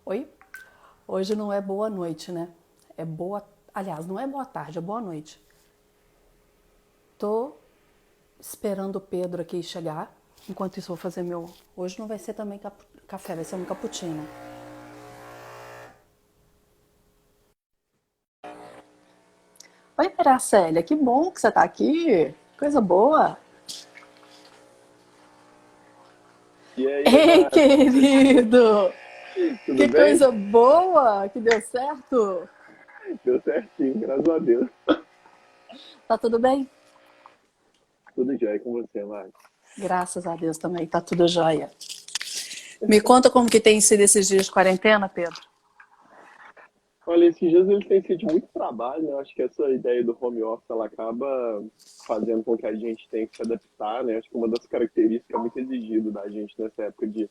Oi? Hoje não é boa noite, né? É boa. Aliás, não é boa tarde, é boa noite. Tô esperando o Pedro aqui chegar. Enquanto isso, vou fazer meu. Hoje não vai ser também café, vai ser um cappuccino. Oi, Miracélia, que bom que você tá aqui. Coisa boa. E aí, Ei, Márcio, querido! tudo Que bem? coisa boa que deu certo. Deu certinho, graças a Deus. Tá tudo bem? Tudo jóia com você, Márcio. Graças a Deus também, tá tudo jóia. Me conta como que tem sido esses dias de quarentena, Pedro. Olha, esses dias eles têm sido de muito trabalho, né? Eu acho que essa ideia do home office, ela acaba fazendo com que a gente tenha que se adaptar, né? Acho que uma das características muito exigido da gente nessa época de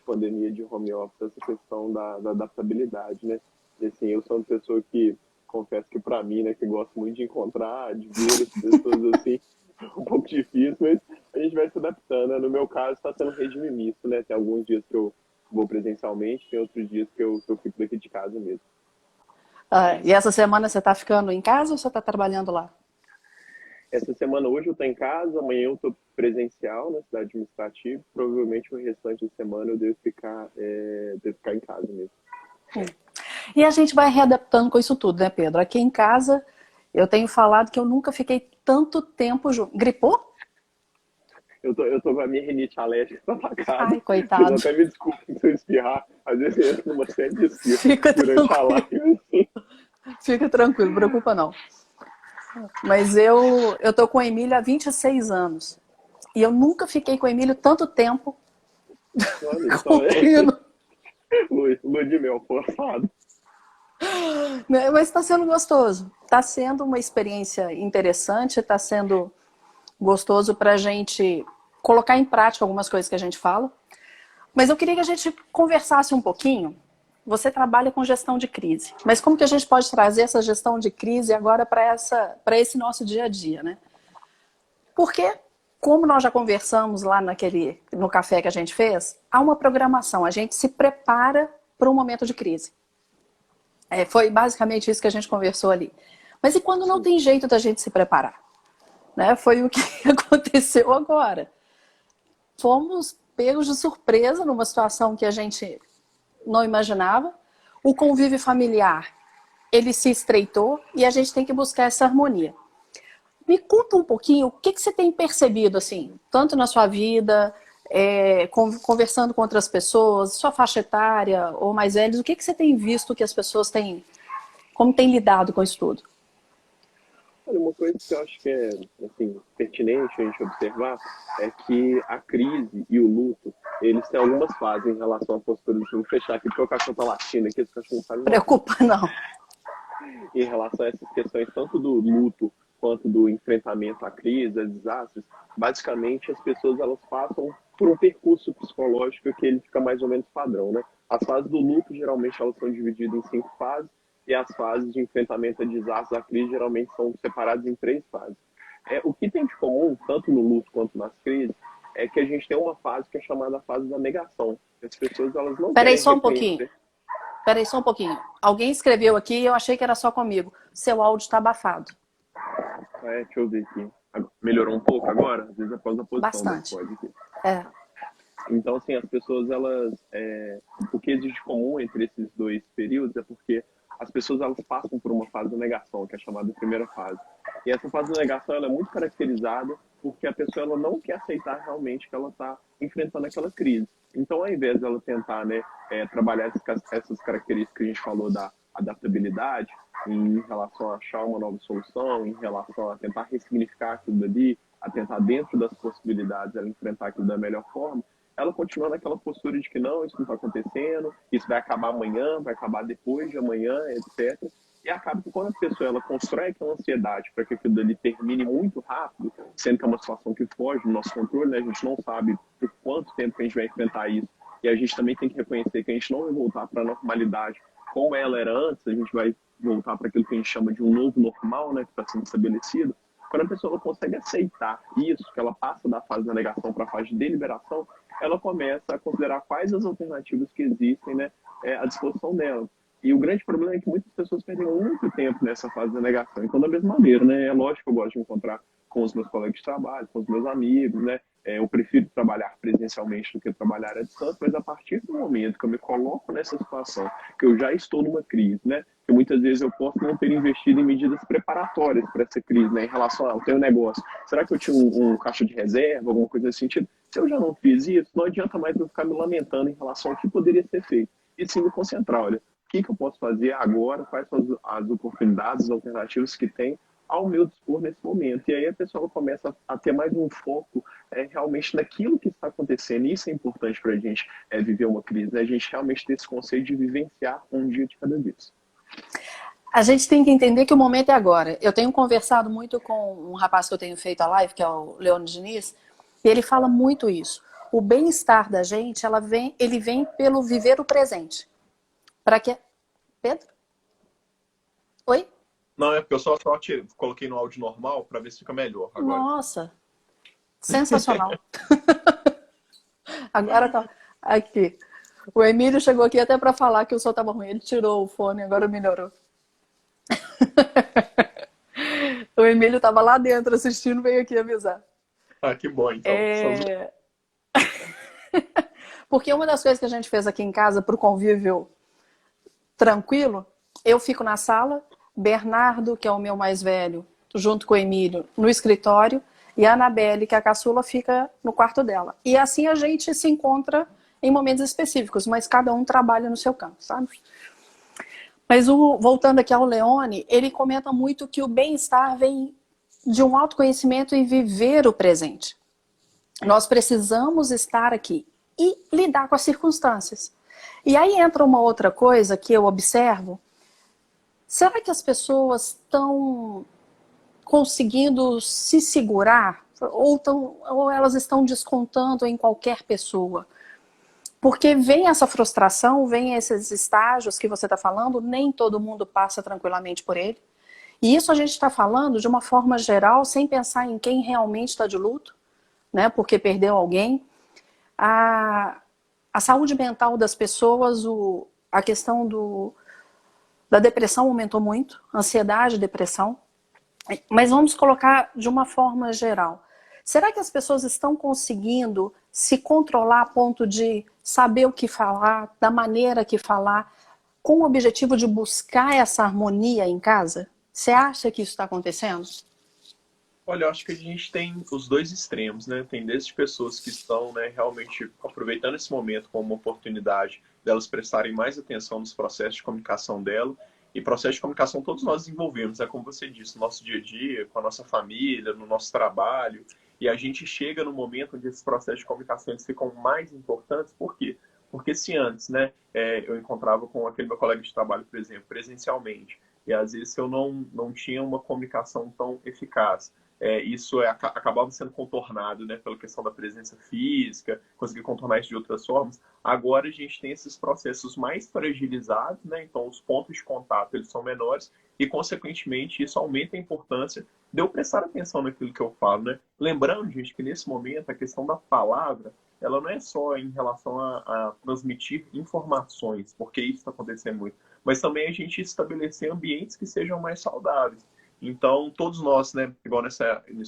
pandemia, de home office, é essa questão da adaptabilidade, né? E assim, eu sou uma pessoa que, confesso que para mim, né, que gosto muito de encontrar, de ver as pessoas assim, é um pouco difícil, mas a gente vai se adaptando, né? No meu caso, está sendo regime misto, né? Tem alguns dias que eu vou presencialmente, tem outros dias que eu fico daqui de casa mesmo. Ah, e essa semana você tá ficando em casa ou você tá trabalhando lá? Essa semana hoje eu estou em casa, amanhã eu estou presencial na cidade administrativa. Provavelmente o restante da semana eu devo ficar em casa mesmo. E a gente vai readaptando com isso tudo, né, Pedro? Aqui em casa, eu tenho falado que eu nunca fiquei tanto tempo junto. Gripou? Eu tô com a minha rinite alérgica atacada. Ai, Vocês coitado. até me desculpem se eu espirrar. Às vezes eu entro numa série de espirros Fica durante a tranquilo, live. Assim. fica tranquilo, não preocupa não. Mas eu tô com o Emílio há 26 anos. E eu nunca fiquei com o Emílio tanto tempo Olha só, comigo. lua de mel forçado. Né? Mas está sendo gostoso. Está sendo uma experiência interessante, está sendo gostoso para a gente colocar em prática algumas coisas que a gente fala. Mas eu queria que a gente conversasse um pouquinho. Você trabalha com gestão de crise, mas como que a gente pode trazer essa gestão de crise agora para esse nosso dia a dia, né? Porque, como nós já conversamos lá no café que a gente fez, há uma programação, a gente se prepara para um momento de crise. Foi basicamente isso que a gente conversou ali. Mas e quando não Sim. tem jeito da gente se preparar? Né? Foi o que aconteceu agora. Fomos pegos de surpresa numa situação que a gente não imaginava. O convívio familiar, ele se estreitou e a gente tem que buscar essa harmonia. Me conta um pouquinho o que você tem percebido, assim, tanto na sua vida, conversando com outras pessoas, sua faixa etária ou mais velhos, o que você tem visto que as pessoas têm, como têm lidado com isso tudo? Olha, uma coisa que eu acho que é assim, pertinente a gente observar é que a crise e o luto, eles têm algumas fases em relação à postura do filme. Vou fechar aqui porque o cachorro tá latindo aqui, esse cachorro não sabe notar. Preocupa não. Em relação a essas questões, tanto do luto quanto do enfrentamento à crise, a desastres, basicamente as pessoas elas passam por um percurso psicológico que ele fica mais ou menos padrão, né? As fases do luto geralmente elas são divididas em 5 fases e as fases de enfrentamento a desastres, à crise geralmente são separadas em 3 fases. O que tem de comum, tanto no luto quanto nas crises, é que a gente tem uma fase que é chamada fase da negação. As pessoas elas não Peraí querem só um pouquinho. reconhecer. Peraí só um pouquinho. Alguém escreveu aqui e eu achei que era só comigo. Seu áudio está abafado. Deixa eu ver aqui. Melhorou um pouco agora? Às vezes é por causa da posição do Bastante. iPod aqui. É. Então, assim, as pessoas, o que existe de comum entre esses dois períodos é porque as pessoas, elas passam por uma fase de negação, que é chamada de primeira fase. E essa fase de negação, ela é muito caracterizada porque a pessoa, ela não quer aceitar realmente que ela está enfrentando aquela crise. Então, ao invés dela tentar, né, trabalhar essas características que a gente falou da adaptabilidade, em relação a achar uma nova solução, em relação a tentar ressignificar aquilo dali, a tentar, dentro das possibilidades, ela enfrentar aquilo da melhor forma, ela continua naquela postura de que não, isso não está acontecendo, isso vai acabar amanhã, vai acabar depois de amanhã, etc. E acaba que quando a pessoa ela constrói aquela ansiedade para que aquilo dali termine muito rápido, sendo que é uma situação que foge do nosso controle, né? A gente não sabe por quanto tempo que a gente vai enfrentar isso. E a gente também tem que reconhecer que a gente não vai voltar para a normalidade como ela era antes, a gente vai voltar para aquilo que a gente chama de um novo normal, né, que está sendo estabelecido. Quando a pessoa consegue aceitar isso, que ela passa da fase da negação para a fase de deliberação, ela começa a considerar quais as alternativas que existem, né, à disposição dela. E o grande problema é que muitas pessoas perdem muito tempo nessa fase da negação. Então, da mesma maneira, né, é lógico que eu gosto de me encontrar com os meus colegas de trabalho, com os meus amigos, né, eu prefiro trabalhar presencialmente do que trabalhar à distância, mas a partir do momento que eu me coloco nessa situação, que eu já estou numa crise, né, que muitas vezes eu posso não ter investido em medidas preparatórias para essa crise, né, em relação a, eu tenho um negócio, será que eu tinha um caixa de reserva, alguma coisa nesse sentido? Se eu já não fiz isso, não adianta mais eu ficar me lamentando em relação ao que poderia ser feito, e sim me concentrar, olha, o que eu posso fazer agora, quais são as oportunidades, as alternativas que tem ao meu dispor nesse momento. E aí a pessoa começa a ter mais um foco realmente naquilo que está acontecendo. E isso é importante para a gente viver uma crise, né? A gente realmente ter esse conceito de vivenciar um dia de cada vez. A gente tem que entender que o momento é agora. Eu tenho conversado muito com um rapaz que eu tenho feito a live, que é o Leone Diniz, e ele fala muito isso. O bem-estar da gente, ele vem pelo viver o presente. Para que... Pedro? Oi? Não, é porque eu só coloquei no áudio normal para ver se fica melhor agora. Nossa, sensacional. Agora tá aqui. O Emílio chegou aqui até para falar que o som estava ruim. Ele tirou o fone, agora melhorou. O Emílio estava lá dentro assistindo, veio aqui avisar. Ah, que bom, então. Porque uma das coisas que a gente fez aqui em casa para o convívio tranquilo, eu fico na sala, Bernardo, que é o meu mais velho, junto com o Emílio, no escritório, e a Anabelle, que é a caçula, fica no quarto dela. E assim a gente se encontra em momentos específicos, mas cada um trabalha no seu campo, sabe? Mas voltando aqui ao Leone, ele comenta muito que o bem-estar vem de um autoconhecimento e viver o presente. Nós precisamos estar aqui e lidar com as circunstâncias. E aí entra uma outra coisa que eu observo. Será que as pessoas estão conseguindo se segurar ou elas estão descontando em qualquer pessoa? Porque vem essa frustração, vem esses estágios que você está falando, nem todo mundo passa tranquilamente por ele. E isso a gente está falando de uma forma geral, sem pensar em quem realmente está de luto, né, porque perdeu alguém. A saúde mental das pessoas, a questão da depressão aumentou muito, ansiedade, depressão. Mas vamos colocar de uma forma geral. Será que as pessoas estão conseguindo se controlar a ponto de saber o que falar, da maneira que falar, com o objetivo de buscar essa harmonia em casa? Você acha que isso está acontecendo? Olha, eu acho que a gente tem os dois extremos, né? Tem desde pessoas que estão, né, realmente aproveitando esse momento como uma oportunidade delas prestarem mais atenção nos processos de comunicação dela. E processo de comunicação todos nós desenvolvemos, né? Como você disse, no nosso dia a dia, com a nossa família, no nosso trabalho. E a gente chega no momento onde esses processos de comunicação eles ficam mais importantes. Por quê? Porque se antes, né, eu encontrava com aquele meu colega de trabalho, por exemplo, presencialmente, e às vezes eu não tinha uma comunicação tão eficaz, isso acabava sendo contornado, né, pela questão da presença física, conseguir contornar isso de outras formas. Agora a gente tem esses processos mais fragilizados, né, então os pontos de contato eles são menores e, consequentemente, isso aumenta a importância de eu prestar atenção naquilo que eu falo, né? Lembrando, gente, que nesse momento a questão da palavra ela não é só em relação a transmitir informações, porque isso está acontecendo muito, mas também a gente estabelecer ambientes que sejam mais saudáveis. Então, todos nós, né, igual nisso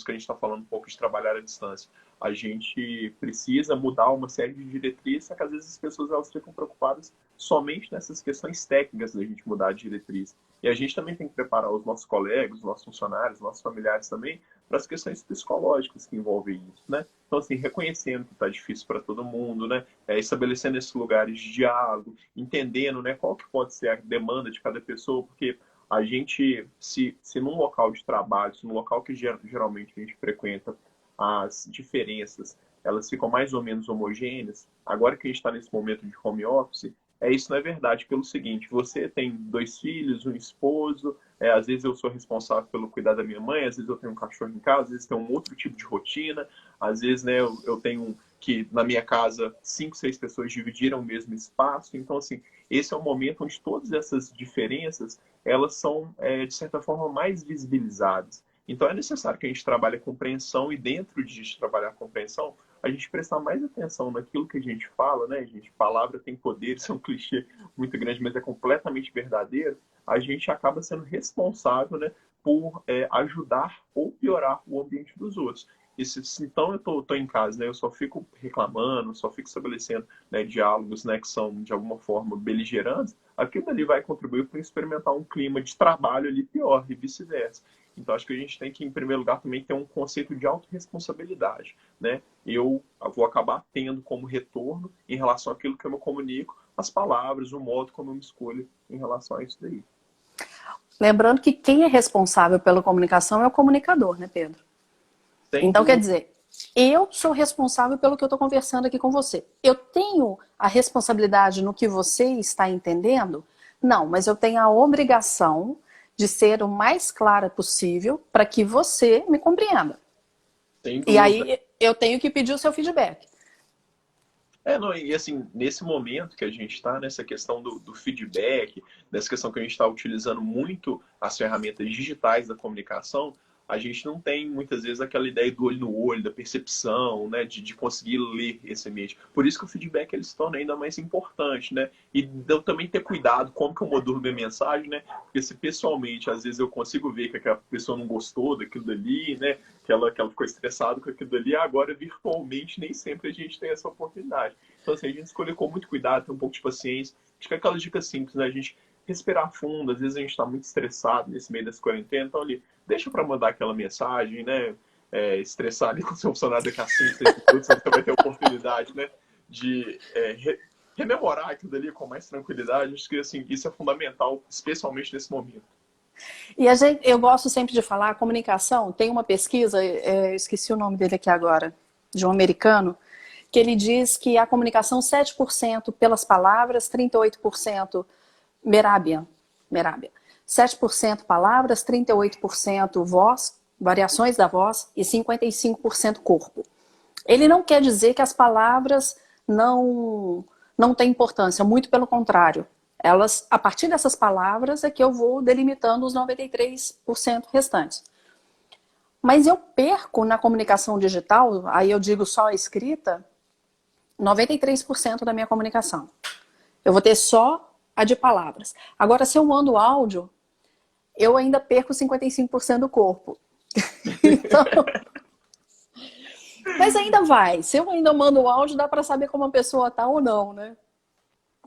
que a gente está falando um pouco de trabalhar à distância, a gente precisa mudar uma série de diretrizes, que às vezes as pessoas elas ficam preocupadas somente nessas questões técnicas da gente mudar de diretriz. E a gente também tem que preparar os nossos colegas, os nossos funcionários, os nossos familiares também, para as questões psicológicas que envolvem isso, né? Então, assim, reconhecendo que está difícil para todo mundo, né? Estabelecendo esses lugares de diálogo, entendendo, né, qual que pode ser a demanda de cada pessoa, porque a gente, se num local de trabalho, se num local que geralmente a gente frequenta, as diferenças, elas ficam mais ou menos homogêneas, agora que a gente está nesse momento de home office, isso não é verdade pelo seguinte, você tem 2 filhos, um esposo, às vezes eu sou responsável pelo cuidar da minha mãe, às vezes eu tenho um cachorro em casa, às vezes tem um outro tipo de rotina, às vezes, né, eu tenho que na minha casa 5, 6 pessoas dividiram o mesmo espaço, então assim, esse é o momento onde todas essas diferenças, elas são, de certa forma, mais visibilizadas. Então é necessário que a gente trabalhe a compreensão e dentro de trabalhar a compreensão, a gente prestar mais atenção naquilo que a gente fala, né, gente? Palavra tem poder, isso é um clichê muito grande, mas é completamente verdadeiro. A gente acaba sendo responsável, né, por ajudar ou piorar o ambiente dos outros. E se então eu tô em casa, né, eu só fico reclamando, só fico estabelecendo, né, diálogos, né, que são de alguma forma beligerantes, aquilo ali vai contribuir para experimentar um clima de trabalho ali pior e vice-versa. Então acho que a gente tem que, em primeiro lugar, também ter um conceito de autorresponsabilidade, né? Eu vou acabar tendo como retorno em relação àquilo que eu me comunico, as palavras, o modo como eu me escolho em relação a isso daí. Lembrando que quem é responsável pela comunicação é o comunicador, né, Pedro? Então, quer dizer, eu sou responsável pelo que eu estou conversando aqui com você. Eu tenho a responsabilidade no que você está entendendo? Não, mas eu tenho a obrigação de ser o mais clara possível para que você me compreenda. E aí eu tenho que pedir o seu feedback. Não, e assim, nesse momento que a gente está, nessa questão do feedback, nessa questão que a gente está utilizando muito as ferramentas digitais da comunicação, a gente não tem muitas vezes aquela ideia do olho no olho, da percepção, né, de conseguir ler esse ambiente. Por isso que o feedback ele se torna ainda mais importante, né? E eu também ter cuidado como que eu modulo minha mensagem, né? Porque se pessoalmente, às vezes eu consigo ver que aquela pessoa não gostou daquilo dali, né? Que ela ficou estressada com aquilo dali, agora virtualmente nem sempre a gente tem essa oportunidade. Então assim, a gente escolher com muito cuidado, ter um pouco de paciência. Acho que é aquelas dicas simples, né? A gente respirar fundo, às vezes a gente está muito estressado nesse meio dessa quarentena, então ali, deixa para mandar aquela mensagem, né? Estressar ali com o seu funcionário daqui a 5, 6 minutos, você vai ter a oportunidade, né? De rememorar aquilo dali com mais tranquilidade. Acho que assim, isso é fundamental, especialmente nesse momento. E eu gosto sempre de falar, a comunicação, tem uma pesquisa, esqueci o nome dele aqui agora, de um americano, que ele diz que a comunicação 7% pelas palavras, 38% merábia. 7% palavras, 38% voz, variações da voz e 55% corpo. Ele não quer dizer que as palavras não têm importância, muito pelo contrário. Elas, a partir dessas palavras é que eu vou delimitando os 93% restantes. Mas eu perco na comunicação digital, aí eu digo só a escrita, 93% da minha comunicação. Eu vou ter só a de palavras. Agora, se eu mando áudio, eu ainda perco 55% do corpo. Então, mas ainda vai. Se eu ainda mando áudio, dá para saber como a pessoa tá ou não, né?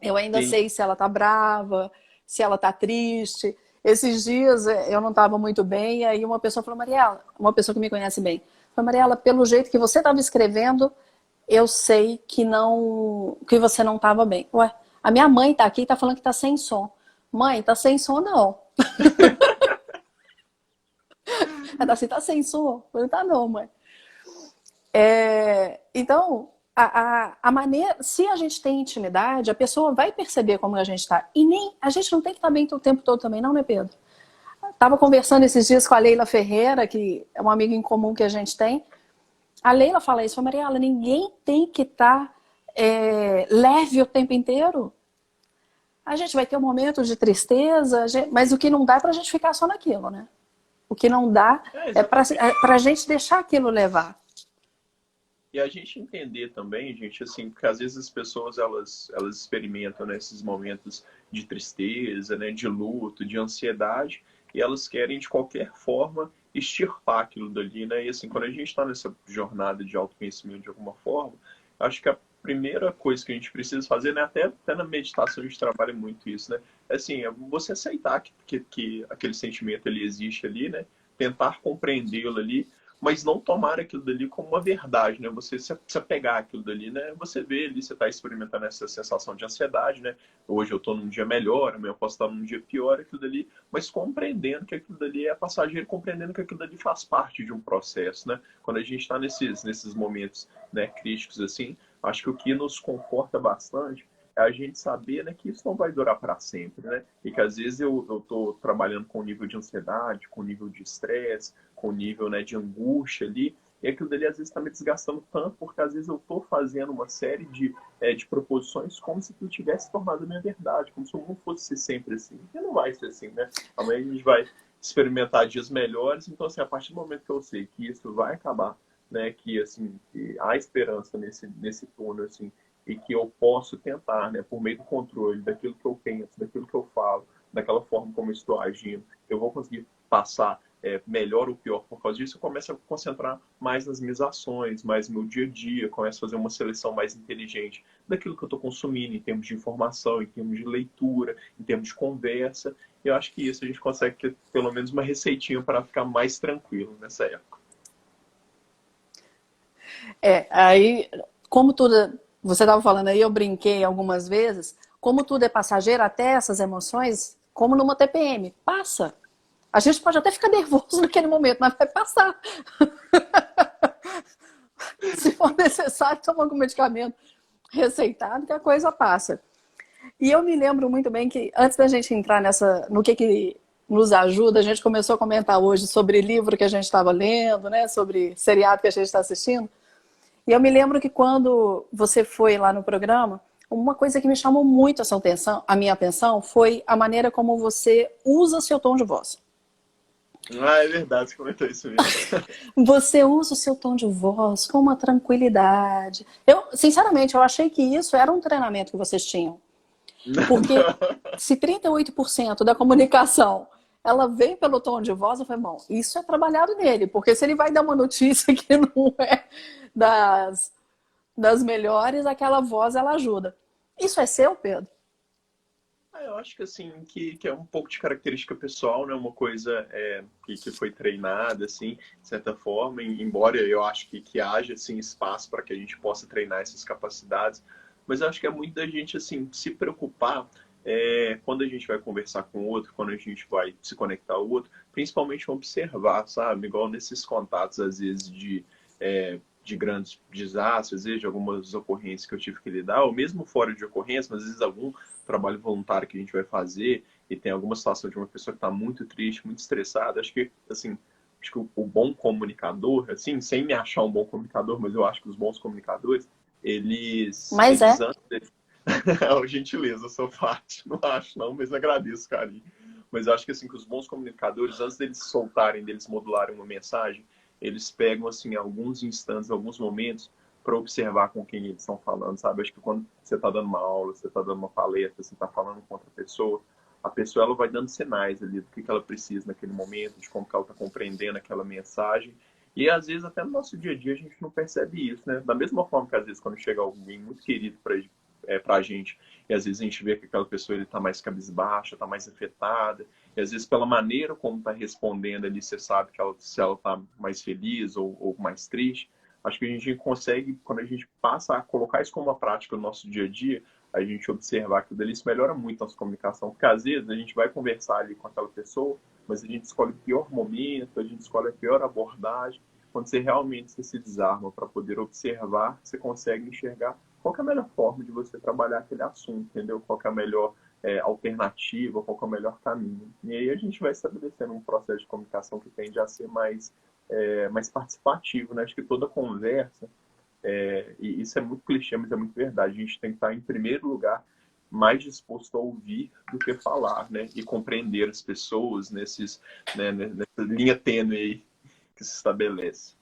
Eu ainda sei se ela tá brava, se ela tá triste. Esses dias eu não estava muito bem, e aí uma pessoa falou, Mariela, uma pessoa que me conhece bem, falou, Mariela, pelo jeito que você estava escrevendo, eu sei que você não estava bem. Ué, a minha mãe tá aqui e tá falando que tá sem som. Mãe, tá sem som não. Ela tá assim, tá sem som? Eu falei, tá não, mãe. Então, a maneira, se a gente tem intimidade, a pessoa vai perceber como a gente está. E nem a gente não tem que estar bem o tempo todo também, não, né, Pedro? Estava conversando esses dias com a Leila Ferreira, que é uma amiga em comum que a gente tem. A Leila fala isso, Mariela, ninguém tem que estar leve o tempo inteiro. A gente vai ter um momento de tristeza, mas o que não dá é para a gente ficar só naquilo, né? O que não dá é para a gente deixar aquilo levar. E a gente entender também, gente, assim, porque às vezes as pessoas, elas experimentam, né, esses momentos de tristeza, né, de luto, de ansiedade, e elas querem, de qualquer forma, extirpar aquilo dali, né? E assim, quando a gente está nessa jornada de autoconhecimento de alguma forma, acho que a primeira coisa que a gente precisa fazer, né, até na meditação a gente trabalha muito isso, né? Assim, é você aceitar que aquele sentimento ele existe ali, né? Tentar compreendê-lo ali, mas não tomar aquilo dali como uma verdade, né? Você se apegar àquilo dali, né? Você vê ali, você está experimentando essa sensação de ansiedade, né? Hoje eu estou num dia melhor, amanhã eu posso estar num dia pior, aquilo dali, mas compreendendo que aquilo dali é passageiro, compreendendo que aquilo dali faz parte de um processo, né? Quando a gente está nesses momentos, né, críticos assim, acho que o que nos conforta bastante é a gente saber, né, que isso não vai durar para sempre, né? E que às vezes eu estou trabalhando com um nível de ansiedade, com um nível de estresse, com um nível, né, de angústia ali, e aquilo dali às vezes está me desgastando tanto, porque às vezes eu estou fazendo uma série de proposições como se aquilo tivesse tornado a minha verdade, como se eu não fosse ser sempre assim. E não vai ser assim, né? Amanhã a gente vai experimentar dias melhores. Então, assim, a partir do momento que eu sei que isso vai acabar, né, que, assim, que há esperança nesse túnel, assim, e que eu posso tentar, né, por meio do controle daquilo que eu penso, daquilo que eu falo, daquela forma como eu estou agindo, eu vou conseguir passar melhor ou pior por causa disso. Eu começo a concentrar mais nas minhas ações, mais no meu dia a dia, começo a fazer uma seleção mais inteligente daquilo que eu estou consumindo, em termos de informação, em termos de leitura, em termos de conversa. E eu acho que isso a gente consegue ter pelo menos uma receitinha para ficar mais tranquilo nessa época. Aí, como tudo, você estava falando aí, eu brinquei algumas vezes, como tudo é passageiro, até essas emoções, como numa TPM, passa. A gente pode até ficar nervoso naquele momento, mas vai passar. Se for necessário, tomar algum medicamento receitado, que a coisa passa. E eu me lembro muito bem que, antes da gente entrar no que nos ajuda, a gente começou a comentar hoje sobre livro que a gente estava lendo, né? Sobre seriado que a gente está assistindo. E eu me lembro que quando você foi lá no programa, uma coisa que me chamou muito a minha atenção foi a maneira como você usa seu tom de voz. Ah, é verdade, você comentou isso mesmo. Você usa o seu tom de voz com uma tranquilidade. Sinceramente, eu achei que isso era um treinamento que vocês tinham. Porque se 38% da comunicação ela vem pelo tom de voz, eu falei, bom, isso é trabalhado nele. Porque se ele vai dar uma notícia que não é das melhores, aquela voz ela ajuda. Isso é seu, Pedro? Eu acho que assim, que é um pouco de característica pessoal, né? Uma coisa que foi treinada, assim, de certa forma, embora eu acho que haja, assim, espaço para que a gente possa treinar essas capacidades, mas eu acho que é muito da gente, assim, se preocupar quando a gente vai conversar com o outro, quando a gente vai se conectar ao outro, principalmente observar, sabe? Igual nesses contatos, às vezes, de grandes desastres, às vezes de algumas ocorrências que eu tive que lidar, ou mesmo fora de ocorrência, mas às vezes algum trabalho voluntário que a gente vai fazer e tem alguma situação de uma pessoa que está muito triste, muito estressada. Acho que, assim, o bom comunicador, assim, sem me achar um bom comunicador, mas eu acho que os bons comunicadores, Mas eles antes... É gentileza, sou parte, não acho não, mas agradeço, carinho. Mas eu acho que, assim, que os bons comunicadores, antes deles soltarem, deles modularem uma mensagem, eles pegam, assim, alguns instantes, alguns momentos para observar com quem eles estão falando, sabe? Acho que quando você está dando uma aula, você está dando uma palestra, você está falando com outra pessoa, a pessoa ela vai dando sinais ali do que ela precisa naquele momento, de como que ela está compreendendo aquela mensagem. E às vezes até no nosso dia a dia a gente não percebe isso, né? Da mesma forma que às vezes quando chega alguém muito querido para a gente, e às vezes a gente vê que aquela pessoa está mais cabisbaixa, está mais afetada, e às vezes pela maneira como está respondendo ali, você sabe que se ela está mais feliz ou mais triste. Acho que a gente consegue, quando a gente passa a colocar isso como uma prática no nosso dia a dia, a gente observar que isso melhora muito a nossa comunicação, porque às vezes a gente vai conversar ali com aquela pessoa, mas a gente escolhe o pior momento, a gente escolhe a pior abordagem. Quando você realmente se desarma para poder observar, você consegue enxergar qual que é a melhor forma de você trabalhar aquele assunto, entendeu? Qual que é a melhor alternativa, qual que é o melhor caminho. E aí a gente vai estabelecendo um processo de comunicação que tende a ser mais participativo, né? Acho que toda conversa, e isso é muito clichê, mas é muito verdade, a gente tem que estar em primeiro lugar mais disposto a ouvir do que falar, né? E compreender as pessoas nessa linha tênue aí que se estabelece.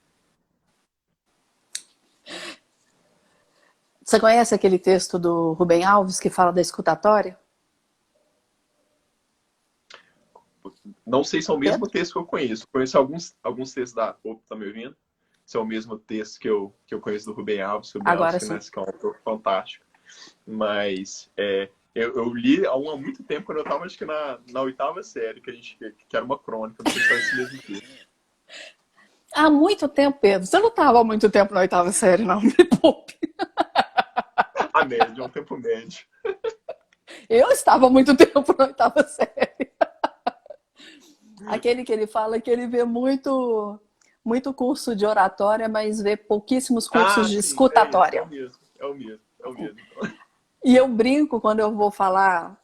Você conhece aquele texto do Rubem Alves que fala da escutatória? Não sei se é o mesmo texto que eu conheço. Conheço alguns textos da... Opa, tá me ouvindo? Se é o mesmo texto que eu conheço do Rubem Alves. Agora sim. Que é um autor fantástico. Mas eu li há muito tempo, quando eu estava, acho que na 8ª série, que era uma crônica, não sei se é esse mesmo texto. Há muito tempo, Pedro. Você não estava há muito tempo na 8ª série, não. Me poupe. A média, um tempo médio. Eu estava há muito tempo na 8ª série. Aquele que ele fala que ele vê muito curso de oratória, mas vê pouquíssimos cursos de escutatória. É o mesmo. E eu brinco quando eu vou falar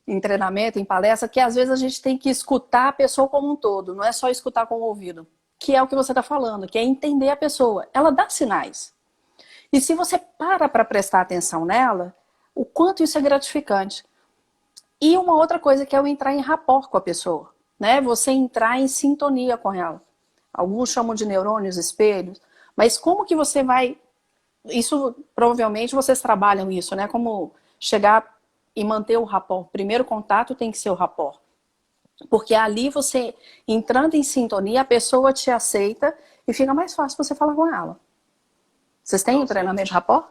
em treinamento, em palestra, que às vezes a gente tem que escutar a pessoa como um todo, não é só escutar com o ouvido, que é o que você está falando, que é entender a pessoa. Ela dá sinais. E se você para prestar atenção nela, o quanto isso é gratificante. E uma outra coisa que é o entrar em rapport com a pessoa, né? Você entrar em sintonia com ela. Alguns chamam de neurônios espelhos, mas como que você vai... Isso, provavelmente, vocês trabalham isso, né? Como chegar e manter o rapport. O primeiro contato tem que ser o rapport. Porque ali você, entrando em sintonia, a pessoa te aceita e fica mais fácil você falar com ela. Vocês têm um treinamento de rapport?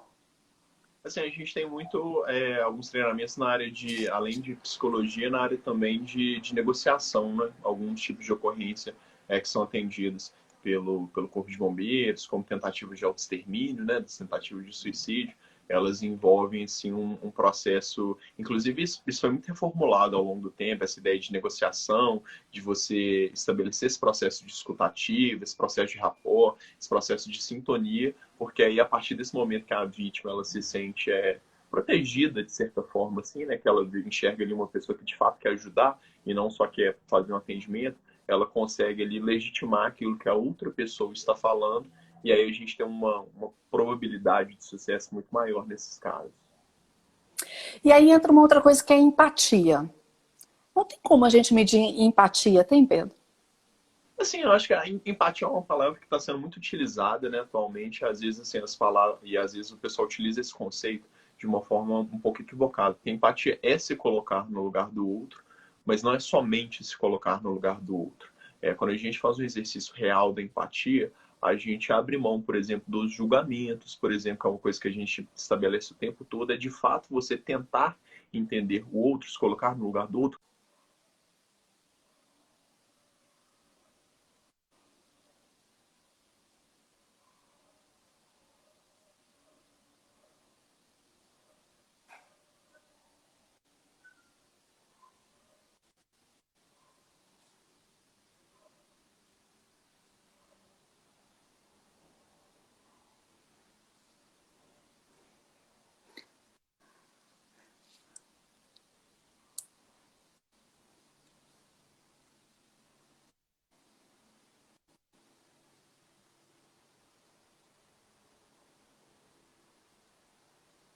Assim, a gente tem muito alguns treinamentos na área de, além de psicologia, na área também de negociação, né? Alguns tipos de ocorrência que são atendidos pelo Corpo de Bombeiros, como tentativas de autoextermínio, né? Tentativas de suicídio. Elas envolvem assim, um processo... Inclusive, isso foi muito reformulado ao longo do tempo, essa ideia de negociação, de você estabelecer esse processo de escutativa, esse processo de rapport, esse processo de sintonia, porque aí, a partir desse momento que a vítima ela se sente protegida, de certa forma, assim, né? Que ela enxerga ali uma pessoa que, de fato, quer ajudar e não só quer fazer um atendimento, ela consegue ali legitimar aquilo que a outra pessoa está falando. E aí a gente tem uma probabilidade de sucesso muito maior nesses casos. E aí entra uma outra coisa que é a empatia. Não tem como a gente medir empatia, tem, Pedro? Assim, eu acho que a empatia é uma palavra que está sendo muito utilizada, né, atualmente. Às vezes, assim, as palavras, e às vezes o pessoal utiliza esse conceito de uma forma um pouco equivocada. Porque empatia é se colocar no lugar do outro, mas não é somente se colocar no lugar do outro. Quando a gente faz um exercício real da empatia, a gente abre mão, por exemplo, dos julgamentos, por exemplo, que é uma coisa que a gente estabelece o tempo todo, é de fato você tentar entender o outro, se colocar no lugar do outro.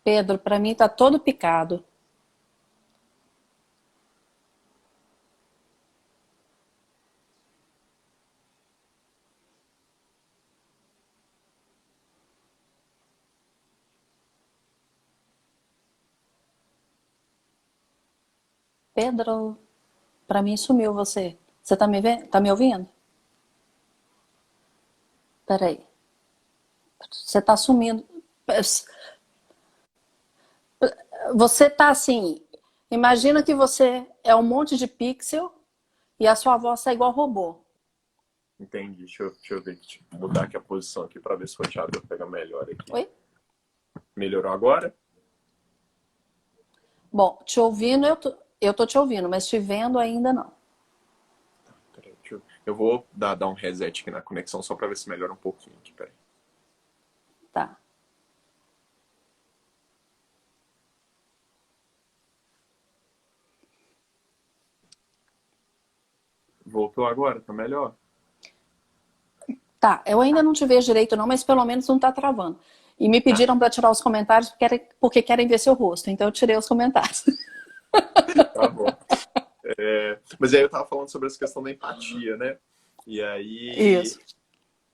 Pedro, para mim tá todo picado. Pedro, para mim sumiu você. Você tá me vendo? Tá me ouvindo? Peraí. Você tá sumindo. Você tá assim. Imagina que você é um monte de pixel e a sua voz tá igual robô. Entendi. Deixa eu ver, mudar aqui a posição aqui para ver se o roteador pega melhor aqui. Oi? Melhorou agora? Bom, te ouvindo, eu tô te ouvindo, mas te vendo ainda não. Peraí, eu vou dar um reset aqui na conexão só para ver se melhora um pouquinho aqui. Peraí. Tá. Voltou agora? Tá melhor? Tá, eu ainda não te vejo direito não, mas pelo menos não tá travando. E me pediram para tirar os comentários porque querem ver seu rosto, então eu tirei os comentários. Tá bom. Mas aí eu tava falando sobre essa questão da empatia, né? E aí, Isso.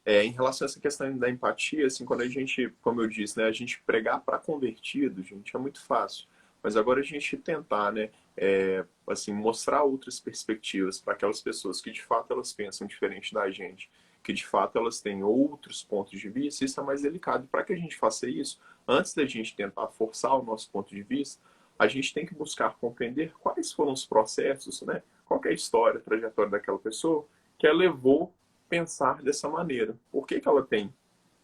em relação a essa questão da empatia, assim, quando a gente, como eu disse, né, a gente pregar para convertido, gente, é muito fácil. Mas agora a gente tentar, né, assim, mostrar outras perspectivas para aquelas pessoas que de fato elas pensam diferente da gente, que de fato elas têm outros pontos de vista, isso é mais delicado. Para que a gente faça isso, antes da gente tentar forçar o nosso ponto de vista, a gente tem que buscar compreender quais foram os processos, né? Qual que é a história, a trajetória daquela pessoa que a levou a pensar dessa maneira. Por que ela tem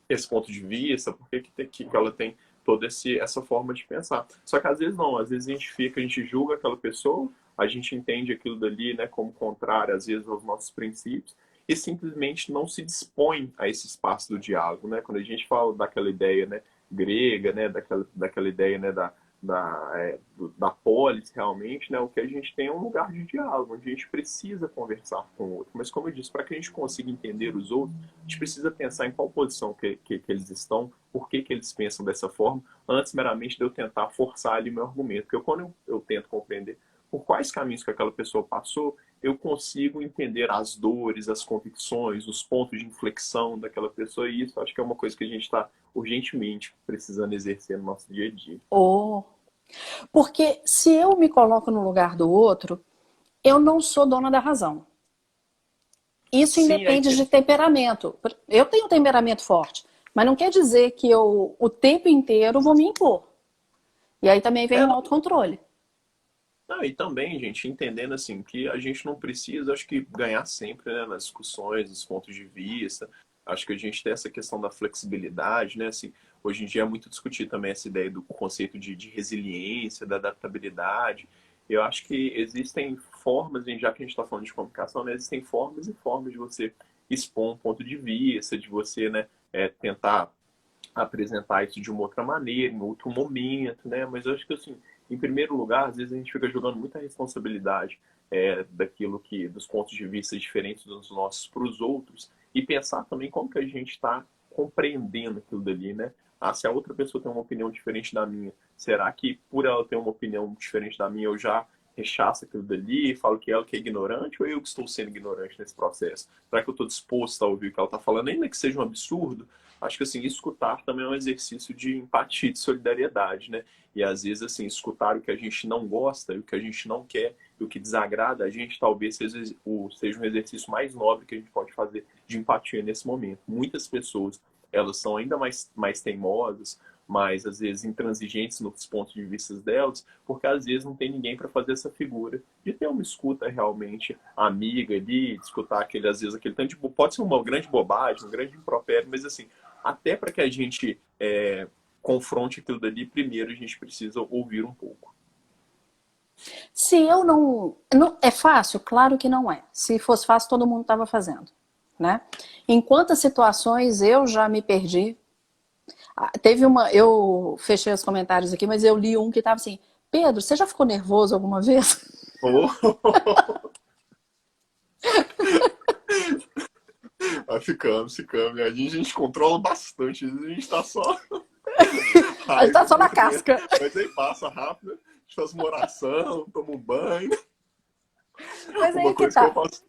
esse ponto de vista? Por que ela tem toda essa forma de pensar? Só que às vezes não, às vezes a gente julga aquela pessoa, a gente entende aquilo dali, né, como contrário, às vezes, aos nossos princípios, e simplesmente não se dispõe a esse espaço do diálogo, né? Quando a gente fala daquela ideia, né, grega, né, daquela ideia, né, da polis, realmente, né, o que a gente tem é um lugar de diálogo, onde a gente precisa conversar com o outro. Mas, como eu disse, para que a gente consiga entender os outros, a gente precisa pensar em qual posição que eles estão, por que eles pensam dessa forma, antes meramente de eu tentar forçar ali meu argumento. Porque quando eu tento compreender por quais caminhos que aquela pessoa passou, eu consigo entender as dores, as convicções, os pontos de inflexão daquela pessoa, e isso acho que é uma coisa que a gente está urgentemente precisando exercer no nosso dia a dia. Oh. Porque se eu me coloco no lugar do outro, eu não sou dona da razão. Isso Sim, independe de temperamento. Eu tenho um temperamento forte, mas não quer dizer que eu o tempo inteiro vou me impor. E aí também vem o autocontrole. não, e também, gente, entendendo assim que a gente não precisa, acho que ganhar sempre, né, nas discussões, nos pontos de vista. Acho que a gente tem essa questão da flexibilidade, né? Assim, hoje em dia é muito discutir também essa ideia do conceito de resiliência, da adaptabilidade. Eu acho que existem formas, já que a gente está falando de comunicação, né, existem formas e formas de você expor um ponto de vista, de você, né, tentar apresentar isso de uma outra maneira, em outro momento, né? Mas eu acho que, assim, em primeiro lugar, às vezes a gente fica jogando muita responsabilidade daquilo que, dos pontos de vista diferentes dos nossos para os outros e pensar também como que a gente está compreendendo aquilo dali, né? Ah, se a outra pessoa tem uma opinião diferente da minha, será que por ela ter uma opinião diferente da minha, eu já rechaço aquilo dali e falo que ela que é ignorante ou eu que estou sendo ignorante nesse processo? Será que eu estou disposto a ouvir o que ela está falando, ainda que seja um absurdo? Acho que, assim, escutar também é um exercício de empatia, de solidariedade, né? E às vezes, assim, escutar o que a gente não gosta, o que a gente não quer, o que desagrada a gente, talvez seja um exercício mais nobre que a gente pode fazer de empatia nesse momento. Muitas pessoas, elas são ainda mais teimosas, mais, às vezes, intransigentes nos pontos de vista delas, porque às vezes não tem ninguém para fazer essa figura de ter uma escuta realmente amiga ali, de escutar aquele, às vezes, aquele tanto de... Pode ser uma grande bobagem, um grande impropério, mas, assim, até para que a gente confronte aquilo dali, primeiro a gente precisa ouvir um pouco. Se eu não. É fácil? Claro que não é. Se fosse fácil, todo mundo estava fazendo. Né? Em quantas situações eu já me perdi. Teve uma. Eu fechei os comentários aqui, mas eu li um que estava assim: Pedro, você já ficou nervoso alguma vez? Oh. Ficamos. A gente controla bastante, a gente tá só A gente tá raiva, só na casca. mas aí passa rápido, a gente faz uma oração, toma um banho. Mas aí Uma que coisa que eu tá. faço,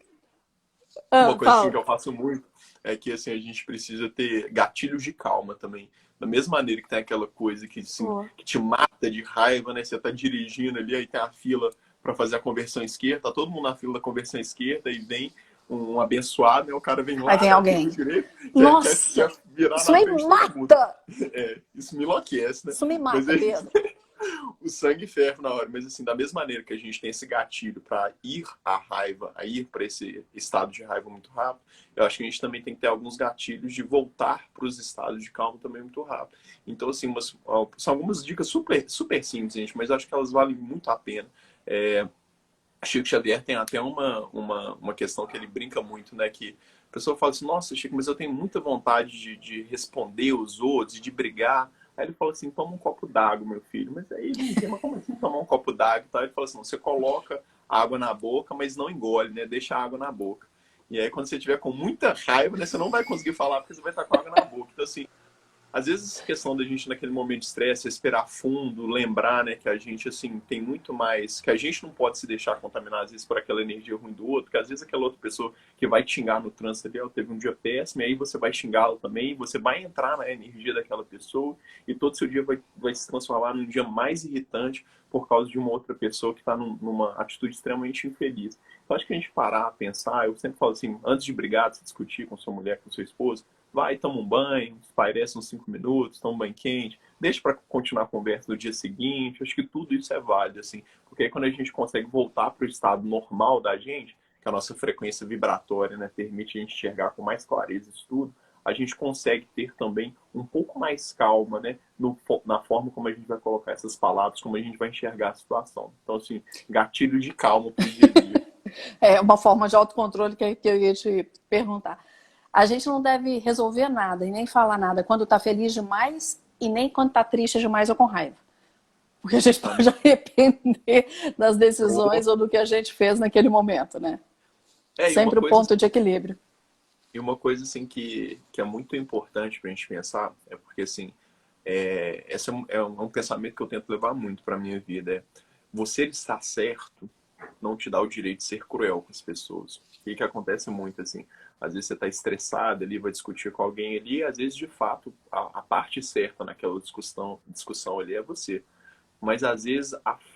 uma coisa assim Fala. que eu faço muito é que, assim, a gente precisa ter gatilhos de calma também. Da mesma maneira que tem aquela coisa que, assim, Pô. que te mata de raiva, né? Você tá dirigindo ali, aí tem a fila para fazer a conversão esquerda, tá todo mundo na fila da conversão esquerda e vem um abençoado, né? O cara vem Aí lá vem na fila alguém. direita, quer Nossa, virar isso na me frente de todo mundo. mata. Isso me enlouquece, né? Isso me Mas mata, aí, Pedro. o sangue ferve na hora. Mas, assim, da mesma maneira que a gente tem esse gatilho para ir à raiva, a ir para esse estado de raiva muito rápido, eu acho que a gente também tem que ter alguns gatilhos de voltar para os estados de calma também muito rápido. Então, assim, são algumas dicas super, super simples, gente, mas eu acho que elas valem muito a pena. Chico Xavier tem até uma questão que ele brinca muito, né? Que a pessoa fala assim, nossa, Chico, mas eu tenho muita vontade de responder os outros, de brigar. Aí ele fala assim, toma um copo d'água, meu filho. Mas aí ele diz, mas como assim tomar um copo d'água? Tá? Ele fala assim, não, você coloca água na boca, mas não engole, né? Deixa a água na boca. E aí quando você tiver com muita raiva, né? Você não vai conseguir falar porque você vai estar com água na boca. Então, assim, às vezes, a questão da gente, naquele momento de estresse, respirar fundo, lembrar, né, que a gente, assim, tem muito mais... Que a gente não pode se deixar contaminar, às vezes, por aquela energia ruim do outro, que às vezes aquela outra pessoa que vai te xingar no trânsito ali, ela teve um dia péssimo, e aí você vai xingá-la também, você vai entrar na energia daquela pessoa, e todo seu dia vai se transformar num dia mais irritante por causa de uma outra pessoa que está numa atitude extremamente infeliz. Então, acho que a gente parar, pensar, eu sempre falo assim, antes de brigar, de se discutir com sua mulher, com sua esposa, vai, toma um banho, espairece uns 5 minutos, toma um banho quente, deixa para continuar a conversa no dia seguinte. Acho que tudo isso é válido, assim, porque aí quando a gente consegue voltar para o estado normal da gente, que a nossa frequência vibratória, né, permite a gente enxergar com mais clareza isso tudo, a gente consegue ter também um pouco mais calma, né, na forma como a gente vai colocar essas palavras, como a gente vai enxergar a situação. Então, assim, gatilho de calma para o dia a dia. É uma forma de autocontrole que eu ia te perguntar. A gente não deve resolver nada e nem falar nada quando está feliz demais e nem quando está triste demais ou com raiva. Porque a gente pode arrepender das decisões ou do que a gente fez naquele momento, né? E uma Sempre o coisa, ponto de equilíbrio. e uma coisa assim que é muito importante para a gente pensar é porque, assim, esse é um pensamento que eu tento levar muito para minha vida. você estar certo não te dá o direito de ser cruel com as pessoas. O que acontece muito, assim, às vezes você está estressado ali, vai discutir com alguém ali, e às vezes, de fato, a parte certa naquela discussão ali é você. Mas às vezes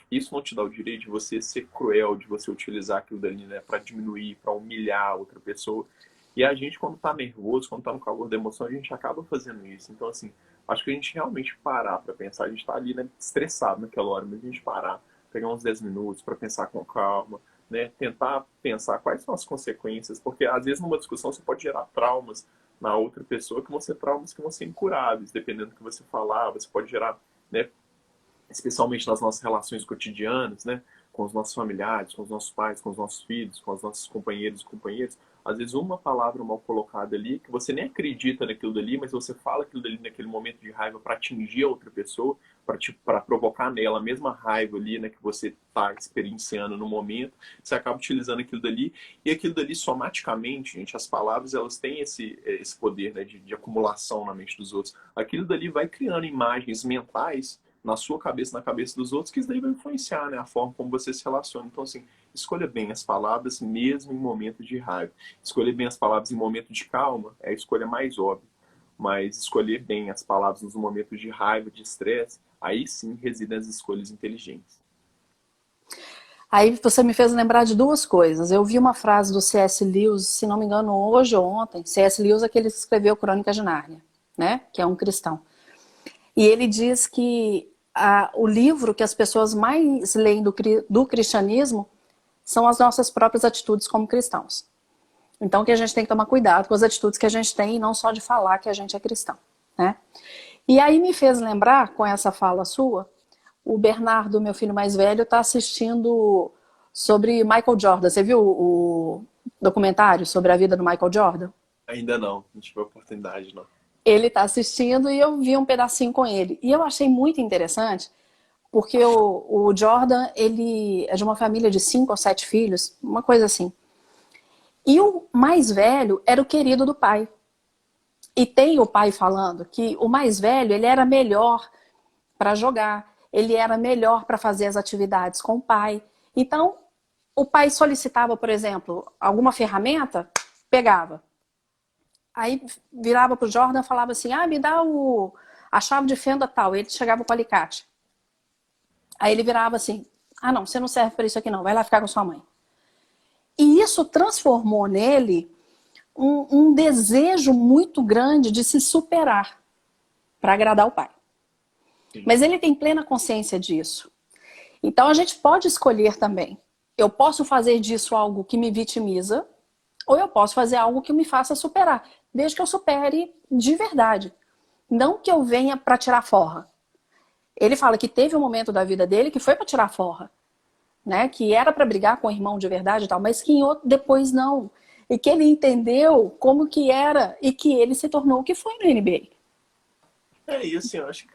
isso não te dá o direito de você ser cruel, de você utilizar aquilo dali, né, para diminuir, para humilhar a outra pessoa. E a gente, quando tá nervoso, quando tá no calor da emoção, a gente acaba fazendo isso. Então, assim, acho que a gente realmente parar para pensar, a gente tá ali, né, estressado naquela hora, mas a gente parar, pegar uns 10 minutos para pensar com calma, né, tentar pensar quais são as consequências, porque às vezes numa discussão você pode gerar traumas na outra pessoa que vão ser traumas que vão ser incuráveis, dependendo do que você falar, você pode gerar, né, especialmente nas nossas relações cotidianas, né, com os nossos familiares, com os nossos pais, com os nossos filhos, com os nossos companheiros e companheiras, às vezes uma palavra mal colocada ali, que você nem acredita naquilo dali, mas você fala aquilo dali naquele momento de raiva para atingir a outra pessoa, para provocar nela a mesma raiva ali, né, que você está experienciando no momento, você acaba utilizando aquilo dali, e aquilo dali somaticamente, gente, as palavras elas têm esse poder, né, de acumulação na mente dos outros. Aquilo dali vai criando imagens mentais na sua cabeça, na cabeça dos outros, que isso daí vai influenciar, né, a forma como você se relaciona. Então, assim, escolha bem as palavras mesmo em momento de raiva. Escolher bem as palavras em momento de calma é a escolha mais óbvia. Mas escolher bem as palavras nos momentos de raiva, de estresse, aí sim residem as escolhas inteligentes. Aí você me fez lembrar de duas coisas. Eu vi uma frase do C.S. Lewis, se não me engano, hoje ou ontem. C.S. Lewis é aquele que escreveu Crônicas de Nárnia, né? Que é um cristão. E ele diz que o livro que as pessoas mais leem do cristianismo são as nossas próprias atitudes como cristãos. Então que a gente tem que tomar cuidado com as atitudes que a gente tem e não só de falar que a gente é cristão, né? E aí me fez lembrar, com essa fala sua, o Bernardo, meu filho mais velho, está assistindo sobre Michael Jordan. Você viu o documentário sobre a vida do Michael Jordan? Ainda não tive a oportunidade, não. Ele está assistindo e eu vi um pedacinho com ele. E eu achei muito interessante, porque o Jordan, ele é de uma família de 5 ou 7 filhos, uma coisa assim. E o mais velho era o querido do pai. E tem o pai falando que o mais velho, ele era melhor para jogar, ele era melhor para fazer as atividades com o pai. Então, o pai solicitava, por exemplo, alguma ferramenta, pegava. Aí virava pro Jordan e falava assim, me dá a chave de fenda tal. Ele chegava com o alicate. Aí ele virava assim, não, você não serve para isso aqui não, vai lá ficar com sua mãe. E isso transformou nele um desejo muito grande de se superar para agradar o pai. Sim. Mas ele tem plena consciência disso. Então a gente pode escolher também. Eu posso fazer disso algo que me vitimiza, ou eu posso fazer algo que me faça superar, desde que eu supere de verdade. Não que eu venha para tirar forra. Ele fala que teve um momento da vida dele que foi para tirar forra, né? Que era para brigar com o irmão de verdade e tal, mas que depois não. E que ele entendeu como que era e que ele se tornou o que foi no NBA. E assim, eu acho que...